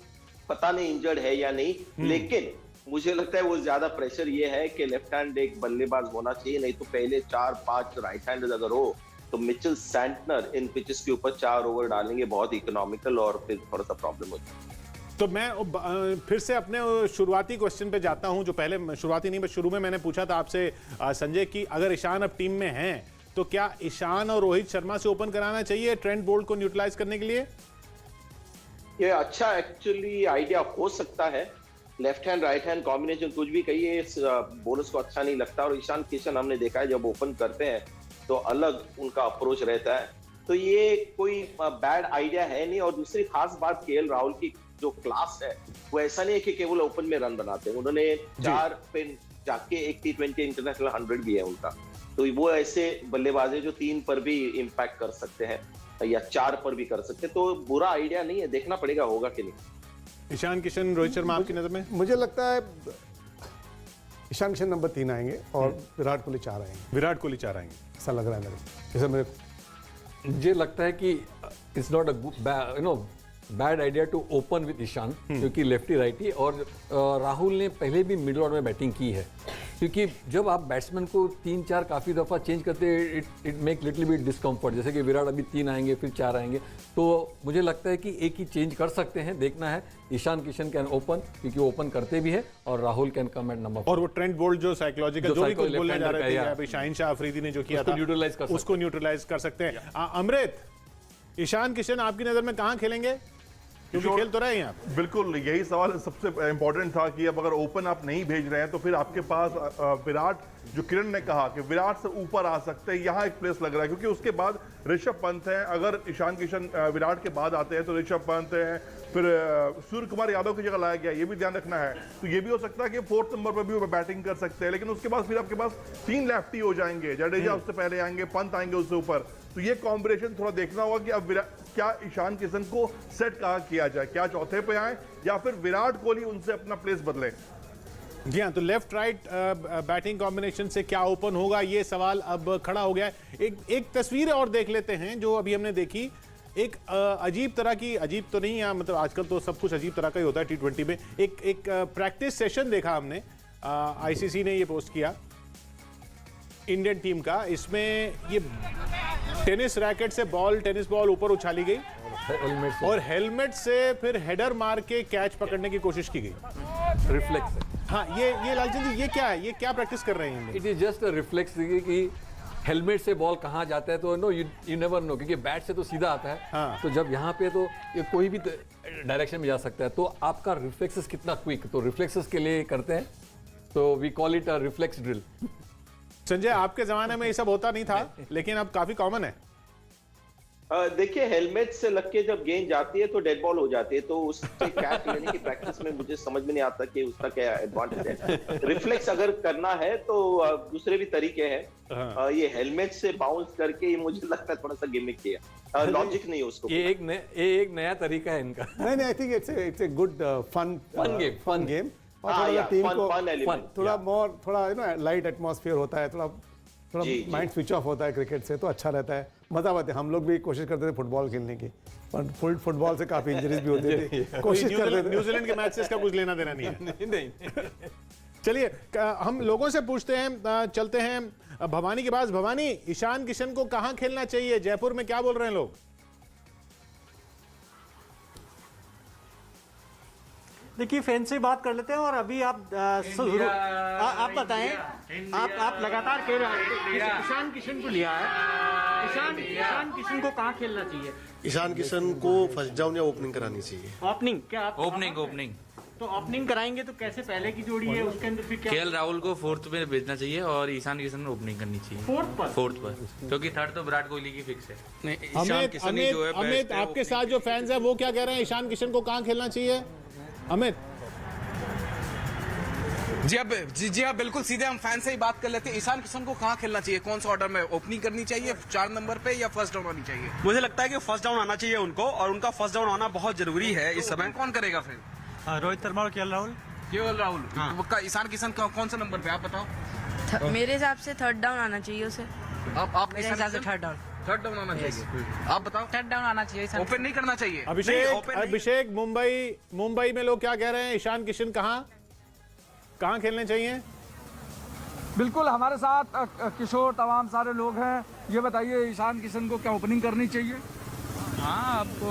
पता नहीं इंजर्ड है या नहीं, लेकिन मुझे लगता है वो ज्यादा प्रेशर ये है कि लेफ्ट हैंड एक बल्लेबाज होना चाहिए, नहीं तो पहले 4-5 राइट हैंडर अगर हो तो मिचेल सैंटनर इन पिचेस के ऊपर 4 ओवर डालेंगे बहुत इकोनॉमिकल, और फिर थोड़ा सा प्रॉब्लम हो जाए। तो मैं फिर से अपने शुरुआती क्वेश्चन पे जाता हूं, जो पहले शुरुआती नहीं, बस शुरू में मैंने पूछा था आपसे संजय कि अगर ईशान अब टीम में हैं तो क्या ईशान और रोहित शर्मा से ओपन कराना चाहिए ट्रेंट बोल्ट को न्यूट्रलाइज करने के लिए? ये अच्छा एक्चुअली आइडिया हो सकता है। Left hand right hand combination कुछ भी कहिए, इस बोलर्स को अच्छा नहीं लगता। और ईशान किशन हमने देखा है जब ओपन करते हैं तो अलग उनका अप्रोच रहता है, तो ये कोई बैड आइडिया है नहीं। और दूसरी खास बात, केएल राहुल की जो क्लास है वो ऐसा नहीं है कि केवल ओपन में रन बनाते हैं, उन्होंने 4 पे जाके एक T20 इंटरनेशनल 100 भी है उनका, तो वो ऐसे बल्लेबाज है जो 3 पर भी इम्पैक्ट कर सकते हैं या 4 पर भी कर सकते हैं, तो बुरा आइडिया नहीं है, देखना पड़ेगा होगा कि नहीं। ईशान किशन, रोहित शर्मा आपकी नजर में? मुझे लगता है ईशान किशन नंबर 3 आएंगे और विराट कोहली 4 आएंगे। विराट कोहली 4 आएंगे, ऐसा लग रहा है मुझे लगता है कि it's not a bad idea to open with Ishan, क्योंकि लेफ्टी राइटी, और राहुल ने पहले भी मिडिल ऑर्डर में बैटिंग की है, क्योंकि जब आप बैट्समैन को 3-4 काफ़ी दफ़ा चेंज करते हैं it make little bit discomfort. जैसे कि विराट अभी 3 आएंगे फिर 4 आएंगे, तो मुझे लगता है कि एक ही चेंज कर सकते हैं, देखना है। ईशान किशन कैन ओपन, क्योंकि ओपन करते भी है, और Rahul can come at number 4। और वो ट्रेंट बोल्ट जो साइकोलॉजिकल जो भी कुछ बोलने जा रहे थे, अभी शाहीन शाह अफरीदी ने जो किया था उसको न्यूट्रलाइज कर सकते हैं। अमृत, ईशान किशन आपकी नजर में कहां खेलेंगे, क्योंकि खेल तो रहे हैं आप? बिल्कुल, यही सवाल सबसे इंपॉर्टेंट था कि अब अगर ओपन आप नहीं भेज रहे हैं तो फिर आपके पास विराट, जो किरण ने कहा कि विराट से ऊपर आ सकते हैं, यहाँ एक प्लेस लग रहा है, क्योंकि उसके बाद ऋषभ पंत है। अगर ईशान किशन विराट के बाद आते हैं तो ऋषभ पंत है, फिर सूर्य कुमार यादव की जगह लाया गया, ये भी ध्यान रखना है। तो ये भी हो सकता है कि 4th नंबर पर भी वो बैटिंग कर सकते हैं, लेकिन उसके बाद फिर आपके पास 3 लेफ्टी हो जाएंगे, जडेजा उससे पहले आएंगे, पंत आएंगे उससे ऊपर, तो ये कॉम्बिनेशन थोड़ा देखना होगा कि अब क्या ईशान किशन को सेट कहाँ किया जाए, क्या चौथे पे आए या फिर विराट कोहली उनसे अपना प्लेस बदले। जी हाँ, तो लेफ्ट राइट बैटिंग कॉम्बिनेशन से क्या ओपन होगा, ये सवाल अब खड़ा हो गया है। एक तस्वीर और देख लेते हैं जो अभी हमने देखी। एक अजीब तरह की, अजीब तो नहीं है, मतलब आजकल तो सब कुछ अजीब तरह का ही होता है T20 में। एक प्रैक्टिस सेशन देखा हमने, आईसीसी ने ये पोस्ट किया इंडियन टीम का। इसमें ये टेनिस रैकेट से टेनिस बॉल ऊपर उछाली गई और हेलमेट से फिर हेडर मार के कैच पकड़ने की कोशिश की गई रिफ्लेक्स। हाँ, ये लालचंद जी, ये क्या है, ये क्या प्रैक्टिस कर रहे हैं? It is just a reflex कि हेलमेट से बॉल कहाँ जाता है तो नो यू नेवर नो, क्योंकि बैट से तो सीधा आता है। हाँ। तो जब यहाँ पे तो ये कोई भी डायरेक्शन में जा सकता है। तो आपका रिफ्लेक्सेस कितना क्विक, तो रिफ्लेक्सेस के लिए करते हैं, तो we call it a reflex drill. Sanjay, आपके जमाने में ये सब होता नहीं था, लेकिन अब काफी कॉमन है। देखिए, हेलमेट से लग के जब गेंद जाती है तो डेड बॉल हो जाती है, तो उससे कैच लेने की प्रैक्टिस में मुझे समझ में नहीं आता कि उसका क्या एडवांटेज है। रिफ्लेक्स अगर करना है तो दूसरे भी तरीके हैं। ये हेलमेट से बाउंस करके ये मुझे लगता है थोड़ा सा गिमिक किया, लॉजिक नहीं है उसको। ये एक नया तरीका है इनका। नहीं, I think it's a good fun game. और थोड़ा टीम को थोड़ा लाइट एटमॉस्फेयर होता है, थोड़ा माइंड स्विच ऑफ होता है क्रिकेट से, तो अच्छा रहता है, मजा आती है। हम लोग भी कोशिश करते थे फुटबॉल खेलने की, पर फुटबॉल से काफी इंजरीज भी होती थी। कोशिश करते थे। न्यूजीलैंड के मैच से इसका कुछ लेना देना नहीं है। नहीं। चलिए, हम लोगों से पूछते हैं, चलते हैं भवानी के पास। भवानी, ईशान किशन को कहां खेलना चाहिए? जयपुर में क्या बोल रहे हैं लोग? देखिए, फैन से बात कर लेते हैं। और अभी आप बताएं, आप लगातार कह रहे हैं ईशान किशन को लिया है, ईशान किशन को कहाँ खेलना चाहिए? ईशान किशन को फर्स्ट डाउन या ओपनिंग करानी चाहिए। ओपनिंग क्या? ओपनिंग तो ओपनिंग कराएंगे तो कैसे? पहले की जोड़ी है उसके अंदर फिर क्या? केएल राहुल को 4th पे भेजना चाहिए और ईशान किशन को ओपनिंग करनी चाहिए 4th पर, क्योंकि 3rd तो विराट कोहली की फिक्स है। अमित, आपके साथ जो फैंस है वो क्या कह रहे हैं? ईशान किशन को कहाँ खेलना चाहिए? अमित जी हाँ, बिल्कुल सीधे हम फैन से ही बात कर लेते हैं। ईशान किशन को कहाँ खेलना चाहिए? कौन सा ऑर्डर में ओपनिंग करनी चाहिए, 4 नंबर पे, या फर्स्ट डाउन आनी चाहिए? मुझे लगता है कि फर्स्ट डाउन आना चाहिए उनको, और उनका फर्स्ट डाउन आना बहुत जरूरी है इस समय। कौन करेगा फिर? रोहित शर्मा और केएल राहुल। हाँ। ईशान किशन कौन सा नंबर पे, आप बताओ। मेरे हिसाब से 3rd डाउन आना चाहिए उसे। आप मेरे हिसाब से 3rd डाउन आना चाहिए। आप बताओ। 3rd डाउन आना चाहिए, ओपन नहीं करना चाहिए। अभिषेक, मुंबई में लोग क्या कह रहे हैं? ईशान किशन कहाँ खेलने चाहिए? बिल्कुल, हमारे साथ किशोर, तमाम सारे लोग हैं। ये बताइए, ईशान किशन को क्या ओपनिंग करनी चाहिए? हाँ, आपको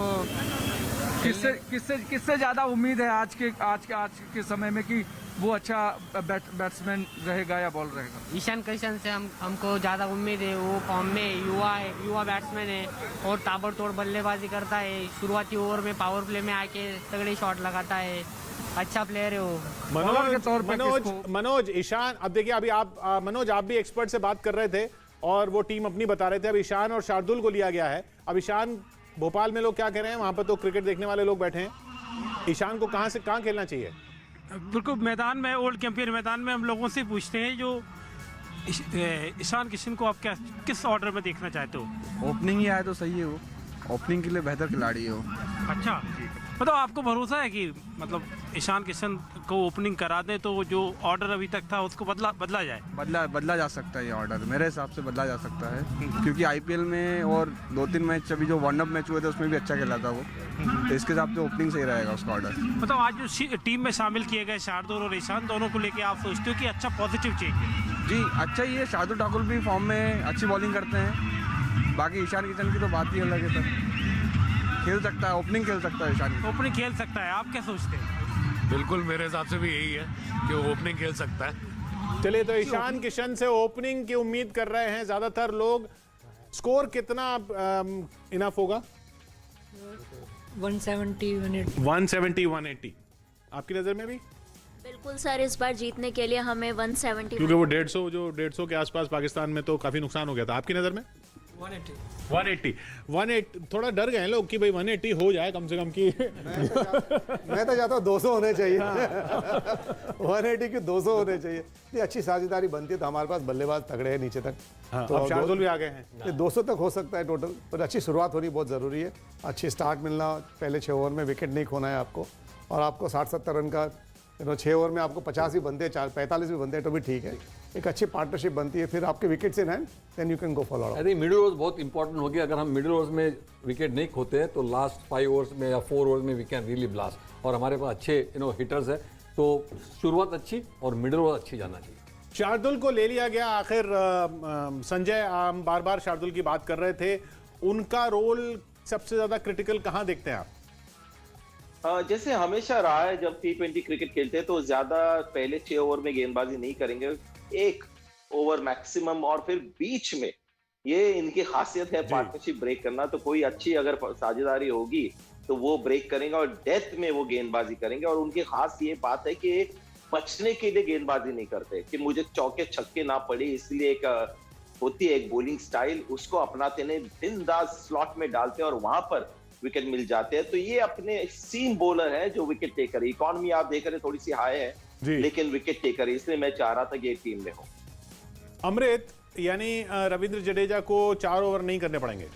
किससे ज्यादा उम्मीद है आज के समय में कि वो अच्छा बैट्समैन रहेगा या बॉल रहेगा? ईशान किशन से हमको ज़्यादा उम्मीद है। वो फॉर्म में युवा बैट्समैन है और ताबड़तोड़ बल्लेबाजी करता है। शुरुआती ओवर में पावर प्ले में आके तगड़े शॉट लगाता है, अच्छा प्लेयर है वो। मनोज, ईशान, अब देखिए, अभी मनोज, आप भी एक्सपर्ट से बात कर रहे थे और वो टीम अपनी बता रहे थे। अब ईशान और शार्दुल को लिया गया है। अब ईशान, भोपाल में लोग क्या कह रहे हैं? वहां पर तो क्रिकेट देखने वाले लोग बैठे हैं। ईशान को कहाँ खेलना चाहिए? बिल्कुल, मैदान में, ओल्ड कैंपियन मैदान में हम लोगों से पूछते हैं, जो ईशान किशन को आप किस ऑर्डर में देखना चाहते हो? ओपनिंग ही आए तो सही है, वो ओपनिंग के लिए बेहतर खिलाड़ी है वो। अच्छा, मतलब आपको भरोसा है कि मतलब ईशान किशन को ओपनिंग करा दें तो जो ऑर्डर अभी तक था उसको बदला जाए? बदला जा सकता है, ये ऑर्डर मेरे हिसाब से बदला जा सकता है, क्योंकि आईपीएल में और 2-3 मैच अभी जो वार्म अप मैच हुए थे उसमें भी अच्छा खेला था वो, तो इसके हिसाब से ओपनिंग सही रहेगा उसका ऑर्डर। मतलब आज जो टीम में शामिल किए गए शार्दुल और ईशान, दोनों को लेके आप सोचते हो कि अच्छा पॉजिटिव चेंज है? जी, अच्छा ही है। शार्दुल ठाकुर भी फॉर्म में अच्छी बॉलिंग करते हैं। बाकी ईशान किशन की तो बात ही अलग है, तब खेल सकता है, ओपनिंग खेल सकता है ईशान। ओपनिंग खेल सकता है, आप क्या सोचते हैं? बिल्कुल, मेरे हिसाब से भी यही है कि वो ओपनिंग खेल सकता है। चलिए, तो ईशान किशन से ओपनिंग की उम्मीद कर रहे हैं ज्यादातर लोग। स्कोर कितना इनफ होगा? 170, 180। आपकी नजर में भी? बिल्कुल सर, इस बार जीतने के लिए हमें 170, क्योंकि वो 150 के आसपास पाकिस्तान में तो काफी नुकसान हो गया था। आपकी नजर में? 180। थोड़ा डर गए लोग कि भाई 180 हो जाए कम से कम की। मैं तो चाहता हूँ 200 होने चाहिए। 180 की 200 होने चाहिए। ये अच्छी साझेदारी बनती है तो हमारे पास बल्लेबाज तगड़े हैं नीचे तक। हाँ, तो अब शार्दुल भी आ गए हैं। 200 तक हो सकता है टोटल, पर अच्छी शुरुआत होनी बहुत ज़रूरी है। अच्छी स्टार्ट मिलना, पहले 6 ओवर में विकेट नहीं खोना है आपको, और आपको 60-70 रन का 6 ओवर में आपको 50 भी बनते हैं, 45 भी बनते हैं तो भी ठीक है। एक अच्छी पार्टनरशिप बनती है, फिर आपके विकेट से hand, then you can go for all. I think middle overs बहुत इंपॉर्टेंट हो गया। अगर हम मिडिल ओवर्स में विकेट नहीं खोते हैं तो लास्ट 5 ओवर्स में या 4 ओवर्स में वी कैन रियली ब्लास्ट, और हमारे पास अच्छे हिटर्स है, तो शुरुआत अच्छी और मिडिल ओवर अच्छी जाना चाहिए। शार्दुल को ले लिया गया आखिर। संजय, हम बार बार शार्दुल की बात कर रहे थे, उनका रोल सबसे ज्यादा क्रिटिकल कहाँ देखते हैं आप? जैसे हमेशा रहा है, जब T20 क्रिकेट खेलते हैं तो ज्यादा पहले 6 ओवर में गेंदबाजी नहीं करेंगे, 1 ओवर मैक्सिमम, और फिर बीच में ये इनकी खासियत है, पार्टनरशिप ब्रेक करना। तो कोई अच्छी अगर साझेदारी होगी तो वो ब्रेक करेंगे और डेथ में वो गेंदबाजी करेंगे। और उनकी खास ये बात है कि बचने के लिए गेंदबाजी नहीं करते कि मुझे चौके छक्के ना पड़े, इसलिए एक होती है एक बॉलिंग स्टाइल, उसको अपनाते नहीं, बिंदास स्लॉट में डालते हैं और वहां पर विकेट मिल जाते हैं। तो ये अपने सीम बॉलर है जो विकेट टेकर है। इकॉनमी आप देख रहे थोड़ी सी हाई है लेकिन विकेट टेकर है, इसलिए मैं चाह रहा था कि ये टीम में हो। अमृत, यानी रविंद्र जडेजा को 4 ओवर नहीं करने पड़ेंगे?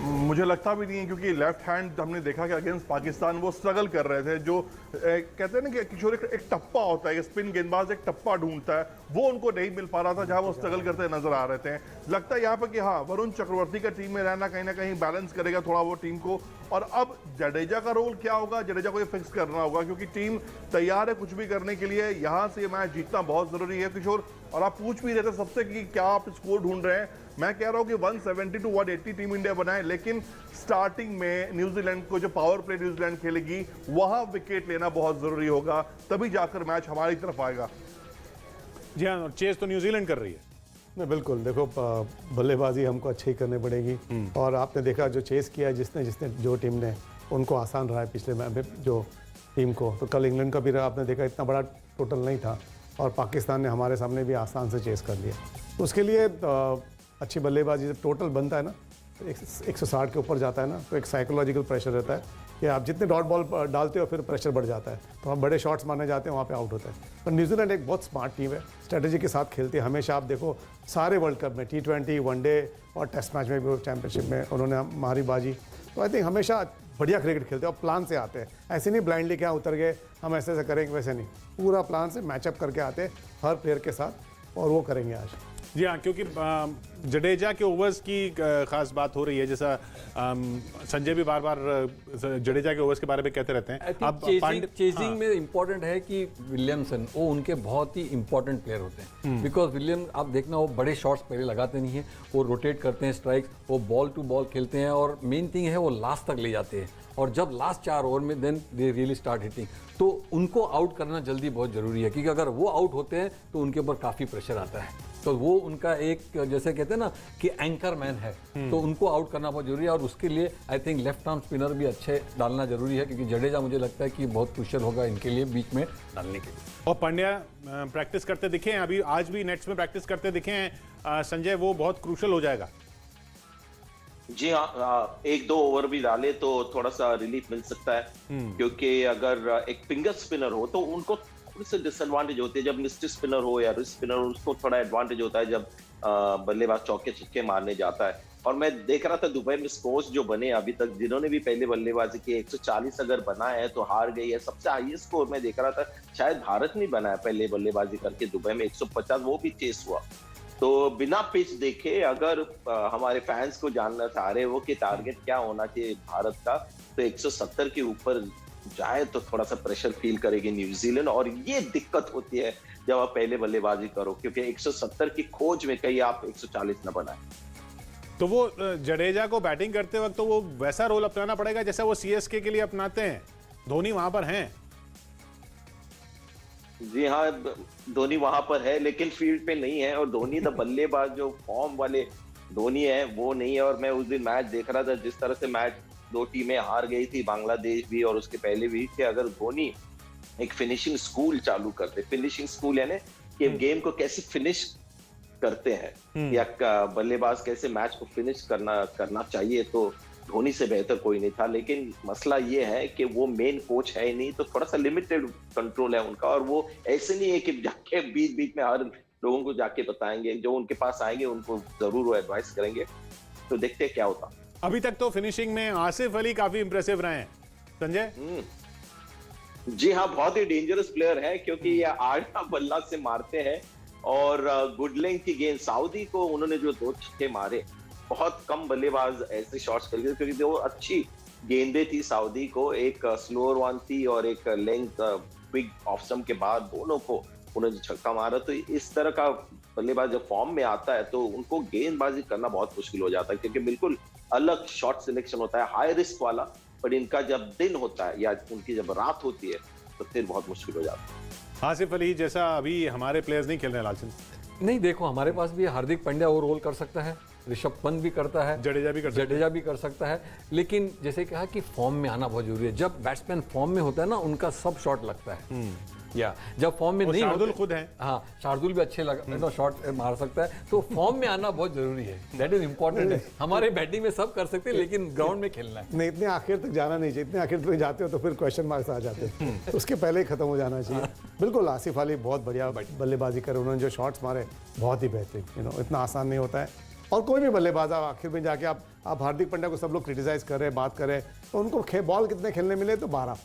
मुझे लगता भी नहीं है, क्योंकि लेफ्ट हैंड हमने देखा कि अगेंस्ट पाकिस्तान वो स्ट्रगल कर रहे थे। जो कहते हैं ना कि किशोर एक टप्पा होता है, स्पिन गेंदबाज एक टप्पा ढूंढता है, वो उनको नहीं मिल पा रहा था जहां वो स्ट्रगल करते नजर आ रहे थे। लगता है यहाँ पर कि हाँ, वरुण चक्रवर्ती का टीम में रहना कहीं ना कहीं बैलेंस करेगा थोड़ा वो टीम को। और अब जडेजा का रोल क्या होगा, जडेजा को ये फिक्स करना होगा, क्योंकि टीम तैयार है कुछ भी करने के लिए। यहाँ से मैच जीतना बहुत जरूरी है किशोर। और आप पूछ भी रहे थे सबसे कि क्या आप स्कोर ढूंढ रहे हैं, मैं कह रहा हूं कि 170 to 180 टीम इंडिया बनाए, लेकिन स्टार्टिंग में न्यूजीलैंड को जो पावर प्ले न्यूजीलैंड खेलेगी वहां विकेट लेना बहुत जरूरी होगा, तभी जाकर मैच हमारी तरफ आएगा। जी हाँ, चेस तो न्यूजीलैंड कर रही है। नहीं, बिल्कुल, देखो बल्लेबाजी हमको अच्छी ही करनी पड़ेगी। और आपने देखा जो चेस किया है जिसने जो टीम ने, उनको आसान रहा है पिछले मैच में जो टीम को। तो कल इंग्लैंड का भी आपने देखा इतना बड़ा टोटल नहीं था और पाकिस्तान ने हमारे सामने भी आसान से चेस कर लिया। तो उसके लिए अच्छी बल्लेबाजी जब टोटल बनता है ना, 160 के ऊपर जाता है ना, तो एक साइकोलॉजिकल प्रेशर रहता है कि आप जितने डॉट बॉल डालते हो फिर प्रेशर बढ़ जाता है, तो हम बड़े शॉट्स मारने जाते हैं, वहाँ पे आउट होता है। पर न्यूजीलैंड एक बहुत स्मार्ट टीम है, स्ट्रेटेजी के साथ खेलती है हमेशा। आप देखो सारे वर्ल्ड कप में, T20, वनडे और टेस्ट मैच में भी, चैंपियनशिप में उन्होंने मारी बाजी। तो आई थिंक हमेशा बढ़िया क्रिकेट खेलते हैं और प्लान से आते हैं, ऐसे नहीं ब्लाइंडली क्या उतर गए हम ऐसे करेंगे, वैसे नहीं, पूरा प्लान से मैचअप करके आते हैं हर प्लेयर के साथ, और वो करेंगे आज। जी हाँ, क्योंकि जडेजा के ओवर्स की खास बात हो रही है, जैसा संजय भी बार बार जडेजा के ओवर्स के बारे में कहते रहते हैं। अब चेजिंग में इंपॉर्टेंट है कि विलियमसन वो उनके बहुत ही इंपॉर्टेंट प्लेयर होते हैं, बिकॉज विलियम आप देखना वो बड़े शॉट्स पहले लगाते नहीं है, वो रोटेट करते हैं स्ट्राइक्स, वो बॉल टू बॉल खेलते हैं और मेन थिंग है वो लास्ट तक ले जाते हैं। और जब लास्ट 4 ओवर में then they really start hitting, तो उनको आउट करना जल्दी बहुत जरूरी है, क्योंकि अगर वो आउट होते हैं तो उनके ऊपर काफ़ी प्रेशर आता है। तो वो उनका एक जैसे कहते हैं ना कि एंकर मैन है, तो उनको आउट करना बहुत जरूरी है। और उसके लिए I think left arm spinner भी अच्छे डालना जरूरी है, क्योंकि जडेजा मुझे लगता है कि बहुत क्रूशियल होगा इनके लिए बीच में डालने के लिए। और पांड्या प्रैक्टिस करते दिखे हैं, अभी आज भी नेट्स में प्रैक्टिस करते दिखे हैं संजय, वो बहुत क्रूशियल हो जाएगा। जी हाँ, 1-2 ओवर भी डाले तो थोड़ा सा रिलीफ मिल सकता है, क्योंकि अगर एक फिंगर स्पिनर हो तो उनको थोड़ी सी डिसएडवांटेज होती है। जब मिस्टर स्पिनर हो या रिस्ट स्पिनर हो, उसको थोड़ा एडवांटेज होता है जब बल्लेबाज चौके छक्के मारने जाता है। और मैं देख रहा था दुबई में स्कोर्स जो बने अभी तक, जिन्होंने भी पहले बल्लेबाजी की, 140 अगर बना है तो हार गई है। सबसे हाईएस्ट स्कोर मैं देख रहा था शायद भारत नहीं बना है पहले बल्लेबाजी करके दुबई में, 150, वो भी चेस हुआ। तो बिना पिच देखे अगर हमारे फैंस को जानना चाह रहे हो कि टारगेट क्या होना चाहिए भारत का, तो 170 के ऊपर जाए तो थोड़ा सा प्रेशर फील करेगी न्यूजीलैंड। और ये दिक्कत होती है जब आप पहले बल्लेबाजी करो, क्योंकि 170 की खोज में कहीं आप 140 न बनाए। तो वो जडेजा को बैटिंग करते वक्त तो वो वैसा रोल अपनाना पड़ेगा जैसा वो CSK के लिए अपनाते हैं। धोनी वहां पर हैं। जी हाँ, धोनी वहां पर है लेकिन फील्ड पे नहीं है। और धोनी द बल्लेबाज जो फॉर्म वाले धोनी है वो नहीं है। और मैं उस दिन मैच देख रहा था, जिस तरह से मैच 2 टीमें हार गई थी, बांग्लादेश भी और उसके पहले भी, कि अगर धोनी एक फिनिशिंग स्कूल चालू करते, फिनिशिंग स्कूल यानी कि गेम को कैसे फिनिश करते हैं या बल्लेबाज कैसे मैच को फिनिश करना चाहिए, तो धोनी से बेहतर कोई नहीं था। लेकिन मसला ये है कि वो मेन कोच है ही नहीं, तो थोड़ा सा लिमिटेड कंट्रोल है उनका। और वो ऐसे नहीं है कि जाके बीच बीच में हर लोगों को जाके बताएंगे, जो उनके पास आएंगे उनको जरूर वो एडवाइस करेंगे। तो देखते हैं क्या होता। अभी तक तो फिनिशिंग में आसिफ अली काफी इंप्रेसिव रहे हैं संजय। जी हाँ, बहुत ही डेंजरस प्लेयर है, क्योंकि ये आड़ा बल्ला से मारते हैं और गुड लेंथ की गेंद, सऊदी को उन्होंने जो 2 छक्के मारे, बहुत कम बल्लेबाज ऐसे शॉट्स खेलते, क्योंकि वो अच्छी गेंदें थी सऊदी को, एक स्लोअर वन थी और एक लेंथ बिग ऑफ स्टंप के बाद दोनों को उन्होंने छक्का मारा। तो इस तरह का बल्लेबाज जब फॉर्म में आता है तो उनको गेंदबाजी करना बहुत मुश्किल हो जाता है, क्योंकि बिल्कुल अलग शॉट सिलेक्शन होता है, हाई रिस्क वाला। पर इनका जब दिन होता है या उनकी जब रात होती है तो फिर बहुत मुश्किल हो जाता है। आसिफ अली जैसा अभी हमारे प्लेयर्स नहीं खेल रहे लालचंद। नहीं, देखो हमारे पास भी हार्दिक पांड्या वो रोल कर सकता है, ऋषभ पंत भी करता है, जडेजा भी कर सकता है। लेकिन जैसे कहा कि फॉर्म में आना बहुत जरूरी है। जब बैट्समैन फॉर्म में होता है ना, उनका सब शॉट लगता है। या जब फॉर्म में नहीं शार्दुल खुद है, हाँ शार्दुल भी अच्छे शॉट मार सकता है। तो फॉर्म में आना बहुत जरूरी है, दैट इज इंपॉर्टेंट है। हमारे बैटिंग में सब कर सकते हैं, लेकिन ग्राउंड में खेलना है। नहीं, इतने आखिर तक जाना नहीं चाहिए। इतने आखिर तक जाते हो तो फिर क्वेश्चन मार्क्स आ जाते हैं, तो उसके पहले ही खत्म हो जाना चाहिए। बिल्कुल, आसिफ अली बहुत बढ़िया बल्लेबाजी करे, उन्होंने जो शॉट्स मारे बहुत ही बेहतरीन। इतना आसान नहीं होता है। और कोई भी बल्लेबाज आखिर में जाके आप हार्दिक पांड्या को सब लोग क्रिटिसाइज कर रहे हैं, बात कर रहे हैं, तो उनको बॉल कितने खेलने मिले, तो 12।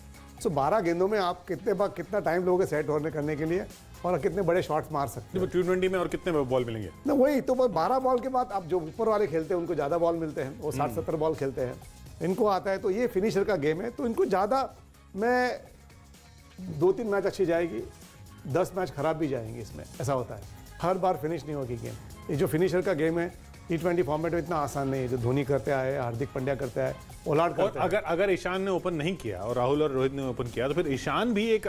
सो 12 गेंदों में आप कितना टाइम लोगे सेट होने करने के लिए, और कितने बड़े शॉट्स मार सकते हैं। T20 में और कितने बॉल मिलेंगे ना, वही तो 12 बॉल के बाद आप जो ऊपर वाले खेलते हैं उनको ज़्यादा बॉल मिलते हैं, वो 60-70 बॉल खेलते हैं, इनको आता है। तो ये फिनिशर का गेम है, तो इनको ज़्यादा, मैं 2-3 मैच अच्छी जाएगी, 10 मैच खराब भी जाएंगे। इसमें ऐसा होता है, हर बार फिनिश नहीं होगी गेम। ये जो फिनिशर का गेम है T20 फॉर्मेट में इतना आसान नहीं है। जो धोनी करते आए, हार्दिक पांड्या करते आए, ओलाड करते आए। अगर ईशान ने ओपन नहीं किया और राहुल और रोहित ने ओपन किया, तो फिर ईशान भी एक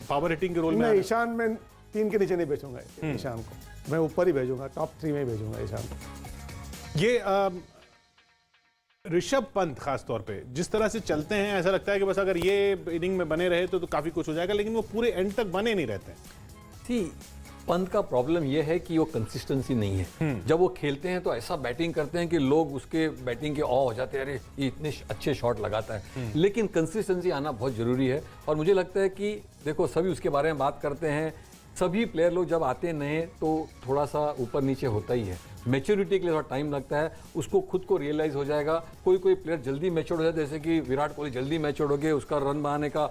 पावर हिटिंग के रोल में। ईशान में 3 के नीचे नहीं भेजूंगा ईशान को, मैं ऊपर ही भेजूंगा, टॉप 3 में ही भेजूंगा ईशान को। ये ऋषभ पंत खास तौर पे जिस तरह से चलते हैं, ऐसा लगता है कि बस अगर ये इनिंग में बने रहे तो काफी कुछ हो जाएगा, लेकिन वो पूरे एंड तक बने नहीं रहते हैं। पंत का प्रॉब्लम यह है कि वो कंसिस्टेंसी नहीं है। जब वो खेलते हैं तो ऐसा बैटिंग करते हैं कि लोग उसके बैटिंग के ऑ हो जाते हैं, अरे ये इतने अच्छे शॉट लगाता है। लेकिन कंसिस्टेंसी आना बहुत जरूरी है। और मुझे लगता है कि देखो, सभी उसके बारे में बात करते हैं, सभी प्लेयर लोग जब आते हैं नए तो थोड़ा सा ऊपर नीचे होता ही है। मैच्योरिटी के लिए थोड़ा टाइम लगता है, उसको खुद को रियलाइज हो जाएगा। कोई प्लेयर जल्दी मैच्योर हो जाता है, जैसे कि विराट कोहली जल्दी मैच्योर हो गए, उसका रन बनाने का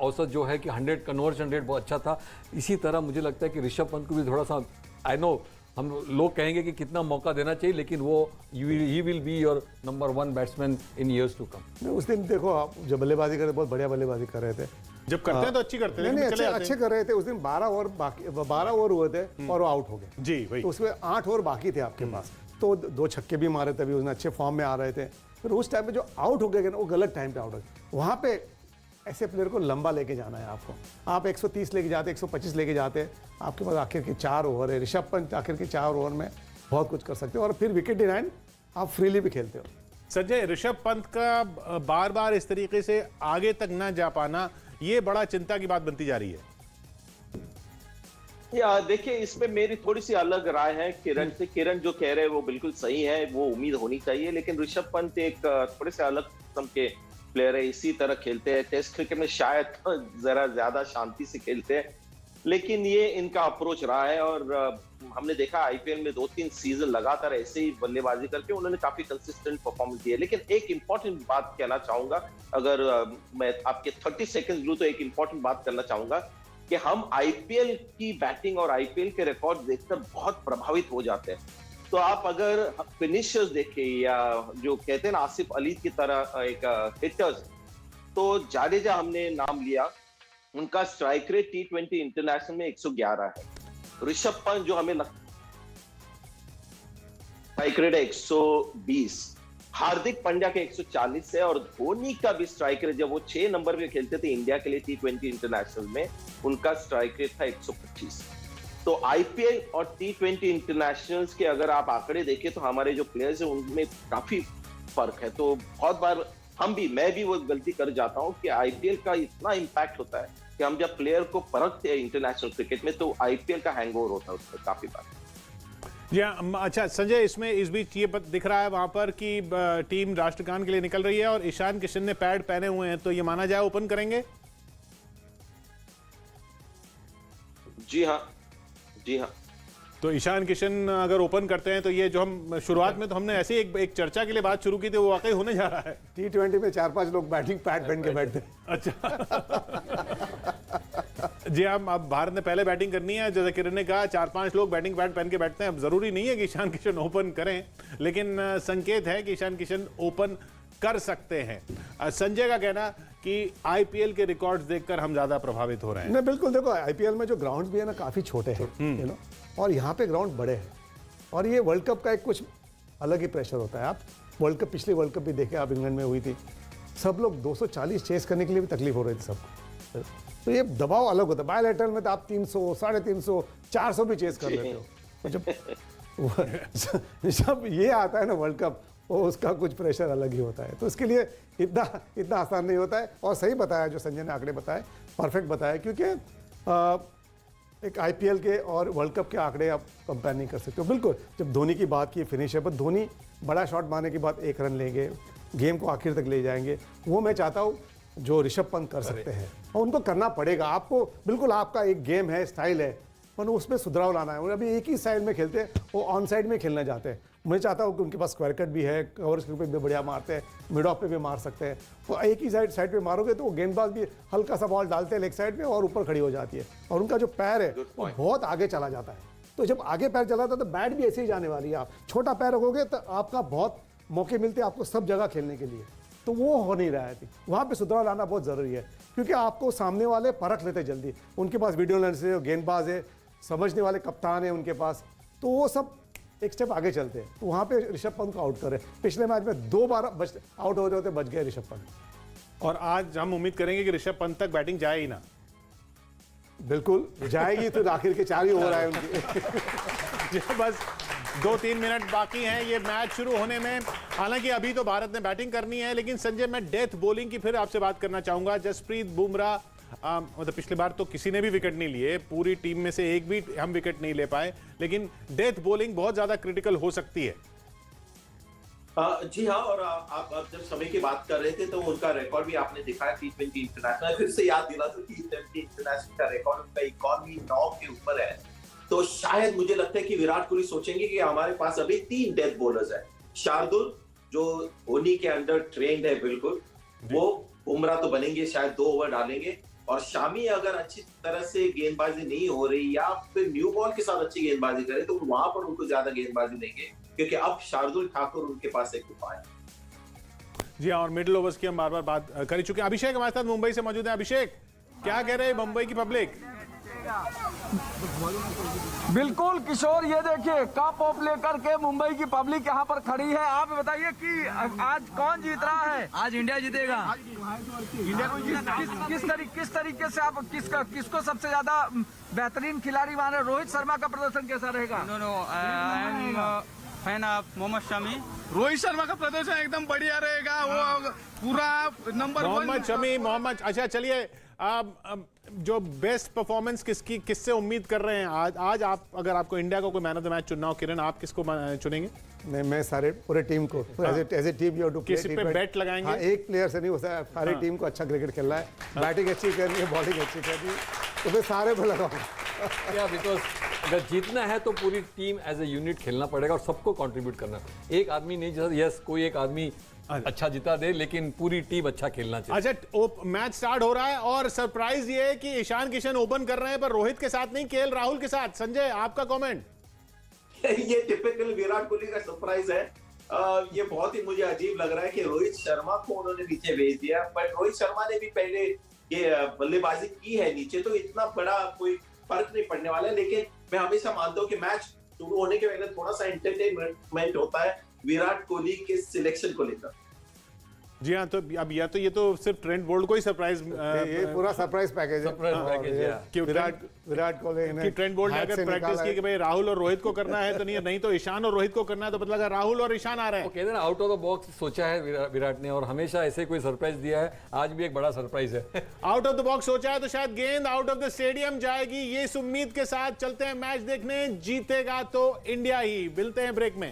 औसत जो है कि 100 कन्वर्जन रेट बहुत अच्छा था। इसी तरह मुझे लगता है कि ऋषभ पंत को भी थोड़ा सा, आई नो हम लोग कहेंगे कि कितना मौका देना चाहिए, लेकिन वो ही will be your number 1 batsman in years to come. उस दिन देखो, आप जब बल्लेबाजी कर रहे, बहुत बढ़िया बल्लेबाजी कर रहे थे। जब करते हैं तो अच्छी करते हैं, अच्छे कर रहे थे। उस दिन 12 ओवर हुए थे और वो आउट हो गए जी, वही। तो उसमें 8 ओवर बाकी थे आपके पास, तो 2 छक्के भी मारे थे, उसने अच्छे फॉर्म में आ रहे थे। फिर उस टाइम पे जो आउट हो गए ना, वो गलत टाइम पे आउट हो गए। वहाँ पे ऐसे प्लेयर को लंबा लेके जाना है आपको। आप 130 लेके जाते, 125 लेके जाते, आपके पास आखिर के 4 ओवर है। ऋषभ पंत आखिर के 4 ओवर में बहुत कुछ कर सकते हो, और फिर विकेट डिनाइन आप फ्रीली भी खेलते हो। संजय, ऋषभ पंत का बार बार इस तरीके से आगे तक ना जा पाना, ये बड़ा चिंता की बात बनती जा रही है। या देखिए, इसमें मेरी थोड़ी सी अलग राय है किरण से। किरण जो कह रहे हैं वो बिल्कुल सही है, वो उम्मीद होनी चाहिए। लेकिन ऋषभ पंत एक थोड़े से अलग किस्म के प्लेयर है, इसी तरह खेलते हैं। टेस्ट क्रिकेट में शायद जरा ज्यादा शांति से खेलते हैं, लेकिन ये इनका अप्रोच रहा है। और हमने देखा आईपीएल में 2-3 सीजन लगातार ऐसे ही बल्लेबाजी करके उन्होंने काफी कंसिस्टेंट परफॉर्मेंस दी है। लेकिन एक इंपॉर्टेंट बात कहना चाहूंगा, अगर मैं आपके 30 सेकंड लूं तो एक इंपॉर्टेंट बात करना चाहूंगा कि हम आईपीएल की बैटिंग और आईपीएल के रिकॉर्ड देखकर बहुत प्रभावित हो जाते हैं। तो आप अगर फिनिशर्स देखें, या जो कहते हैं ना आसिफ अली की तरह एक हिटर्स, तो जाडेजा हमने नाम लिया, उनका स्ट्राइक रेट T20 इंटरनेशनल में 111 है। ऋषभ पंत जो हमें स्ट्राइक रेट है 120, हार्दिक पांड्या के 140 है, और धोनी का भी स्ट्राइक रेट, जब वो 6 नंबर पे खेलते थे इंडिया के लिए T20 इंटरनेशनल में, उनका स्ट्राइक रेट था 125। तो आईपीएल और T20 इंटरनेशनल्स के अगर आप आंकड़े देखें तो हमारे जो प्लेयर्स हैं उनमें काफी फर्क है। तो बहुत बार मैं भी वो गलती कर जाता हूं कि आईपीएल का इतना इंपैक्ट होता है कि हम जब प्लेयर को परखते हैं इंटरनेशनल क्रिकेट में, तो आईपीएल का हैंगओवर होता है उसमें काफी बार। जी हाँ, अच्छा संजय, इसमें इस बीच ये दिख रहा है वहां पर कि टीम राष्ट्रगान के लिए निकल रही है और ईशान किशन ने पैड पहने हुए हैं, तो ये माना जाए ओपन करेंगे? जी हाँ, जी हाँ। तो ईशान किशन अगर ओपन करते हैं तो ये जो हम शुरुआत में तो हमने ऐसे एक चर्चा के लिए बात शुरू की थी, वो वाकई होने जा रहा है। T20 में 4-5 लोग बैटिंग पैड पहन के बैठते हैं। अच्छा। जी हाँ, अब भारत ने पहले बैटिंग करनी है, जैसे किरण ने कहा 4-5 लोग बैटिंग पैड पहन के बैठते हैं। अब जरूरी नहीं है कि ईशान किशन ओपन करें, लेकिन संकेत है कि ईशान किशन ओपन कर सकते हैं। संजय का कहना कि आईपीएल के रिकॉर्ड्स देखकर हम ज्यादा प्रभावित हो रहे हैं। नहीं, बिल्कुल। देखो, आईपीएल में जो ग्राउंड्स भी है ना, काफी छोटे हैं, और यहाँ पे ग्राउंड बड़े हैं, और ये वर्ल्ड कप का एक कुछ अलग ही प्रेशर होता है। आप वर्ल्ड कप, पिछली वर्ल्ड कप भी देखे आप, इंग्लैंड में हुई थी, सब लोग 240 चेस करने के लिए भी तकलीफ हो रही थी सबको। तो ये दबाव अलग होता है। बायलैटरल में तो आप 300, 350, 400 भी चेस कर लेते हो। तो जब जब ये आता है ना वर्ल्ड कप, वो उसका कुछ प्रेशर अलग ही होता है। तो इसके लिए इतना आसान नहीं होता है। और सही बताया जो संजय ने आंकड़े बताए, परफेक्ट बताया, क्योंकि एक आईपीएल के और वर्ल्ड कप के आंकड़े आप कंपेयर नहीं कर सकते हो। बिल्कुल, जब धोनी की बात की फिनिशर पर, धोनी बड़ा शॉट मारने के बाद 1 रन लेंगे, गेम को आखिर तक ले जाएंगे, वो मैं चाहता हूँ जो ऋषभ पंत कर सकते हैं, और उनको करना पड़ेगा। आपको बिल्कुल, आपका एक गेम है, स्टाइल है, पर उसमें सुधार लाना है। और अभी एक ही साइड में खेलते हैं, वो ऑन साइड में खेलना चाहते हैं। मैं चाहता हूँ कि उनके पास स्क्वायर कट भी है, कवर पे भी बढ़िया मारते हैं, मिड ऑफ पे भी मार सकते हैं। तो एक ही साइड पे मारोगे तो वो गेंदबाज भी हल्का सा बॉल डालते हैं लेग साइड में और ऊपर खड़ी हो जाती है, और उनका जो पैर है वो बहुत आगे चला जाता है। तो जब आगे पैर चला जाता है तो बैट भी ऐसे ही जाने वाली है। आप छोटा पैर रखोगे तो आपका बहुत मौके मिलते हैं आपको सब जगह खेलने के लिए, तो वो हो नहीं रहा है। वहाँ पे सुधार लाना बहुत ज़रूरी है, क्योंकि आपको सामने वाले परख लेते जल्दी। उनके पास वीडियो लेंस है, गेंदबाज है, समझने वाले कप्तान है उनके पास, तो वो सब एक स्टेप आगे चलते हैं। तो वहाँ पे ऋषभ पंत को आउट करे। पिछले मैच में 2 बार आउट हो रहे होते, बच गए ऋषभ पंत। और आज हम उम्मीद करेंगे कि ऋषभ पंत तक बैटिंग जाए ही ना। बिल्कुल जाएगी, तो आखिर के 4 ही हो रहा है उनकी। बस 2-3 मिनट बाकी हैं ये मैच शुरू होने में। हालांकि अभी तो भारत ने बैटिंग करनी है, लेकिन संजय, मैं डेथ बॉलिंग की फिर आपसे बात करना चाहूंगा। जसप्रीत बुमराह, मतलब पिछली बार तो किसी ने भी विकेट नहीं लिए, पूरी टीम में से एक भी हम विकेट नहीं ले पाए, लेकिन डेथ बॉलिंग बहुत ज्यादा क्रिटिकल हो सकती है। जी हाँ, और आप जब समय की बात कर रहे थे तो उनका रिकॉर्ड भी आपने देखा है T20 इंटरनेशनल। फिर से याद दिला तो T20 इंटरनेशनल का रिकॉर्ड उनका इकॉनमी 9 के ऊपर है। तो शायद मुझे लगता है कि विराट कोहली सोचेंगे कि हमारे पास अभी 3 डेथ बॉलर्स हैं। शार्दुल जो धोनी के अंडर ट्रेंड है बिल्कुल, वो बुमराह तो बनेंगे, शायद 2 ओवर डालेंगे। और शामी अगर अच्छी तरह से गेंदबाजी नहीं हो रही या फिर न्यू बॉल के साथ अच्छी गेंदबाजी करे तो वहां पर उनको ज्यादा गेंदबाजी देंगे, क्योंकि अब शार्दुल ठाकुर उनके पास एक उपाय है। जी हाँ, और मिडिल ओवर्स की हम बार बार बात कर चुके हैं। अभिषेक हमारे साथ मुंबई से मौजूद है। अभिषेक, क्या कह रहे हैं मुंबई की पब्लिक? बिल्कुल किशोर, ये देखिए कप ऑफ लेकर के मुंबई की पब्लिक यहाँ पर खड़ी है। आप बताइए कि आज कौन जीत रहा है? आज इंडिया जीतेगा। किस तरीके से आप किसको सबसे ज्यादा बेहतरीन खिलाड़ी मान रहे? रोहित शर्मा का प्रदर्शन कैसा रहेगा? Fan of Mohammed Shami. रोहित शर्मा का प्रदर्शन एकदम बढ़िया रहेगा, वो पूरा नंबर 1। मोहम्मद शमी, अच्छा चलिए, जो बेस्ट परफॉर्मेंस किससे उम्मीद कर रहे हैं आज आप? अगर आपको इंडिया को कोई मैन ऑफ द मैच चुनना हो, किरण, आप किसको चुनेंगे? मैं सारे पूरे टीम को, as a team you to play. किसी पे बेट लगाएंगे? हाँ, एक प्लेयर से नहीं होता है, सारी टीम को अच्छा क्रिकेट खेलना है, बैटिंग अच्छी करनी है, बॉलिंग अच्छी करनी है, तो मैं सारे पे लगाऊंगा। या बिकॉज अगर जीतना है तो पूरी टीम एज ए यूनिट खेलना पड़ेगा और सबको कंट्रीब्यूट करना। एक आदमी नहीं, जैसे यस कोई एक आदमी अच्छा जिता दे, लेकिन पूरी टीम अच्छा खेलना चाहिए। अच्छा, मैच स्टार्ट हो रहा है और सरप्राइज ये है कि ईशान किशन ओपन कर रहे हैं, पर रोहित के साथ नहीं, केएल राहुल के साथ। संजय, आपका कमेंट? ये टिपिकल विराट कोहली का सरप्राइज है। ये बहुत ही मुझे अजीब लग रहा है कि रोहित शर्मा को उन्होंने नीचे भेज दिया, बट रोहित शर्मा ने भी पहले ये बल्लेबाजी की है नीचे, तो इतना बड़ा कोई फर्क नहीं पड़ने वाला है। लेकिन मैं हमेशा मानता हूँ कि मैच शुरू होने के पहले थोड़ा सा एंटरटेनमेंट होता है विराट कोहली के सिलेक्शन को लेकर। जी हाँ, तो अब ये तो सिर्फ ट्रेंट बोल्ट को ही सरप्राइज, ये पूरा सरप्राइज पैकेज है। विराट कोहली ने ट्रेंट बोल्ट ने अगर प्रैक्टिस की कि भाई राहुल और रोहित को करना है, तो नहीं तो ईशान और रोहित को करना है, तो पता लगा राहुल और ईशान आ रहे हैं। कहते हैं ना, आउट ऑफ द बॉक्स सोचा है विराट ने, और हमेशा ऐसे कोई सरप्राइज दिया है। आज भी एक बड़ा सरप्राइज है। आउट ऑफ द बॉक्स सोचा है तो शायद गेंद आउट ऑफ द स्टेडियम जाएगी। ये इस उम्मीद के साथ चलते हैं मैच देखने, जीतेगा तो इंडिया ही। मिलते हैं ब्रेक में।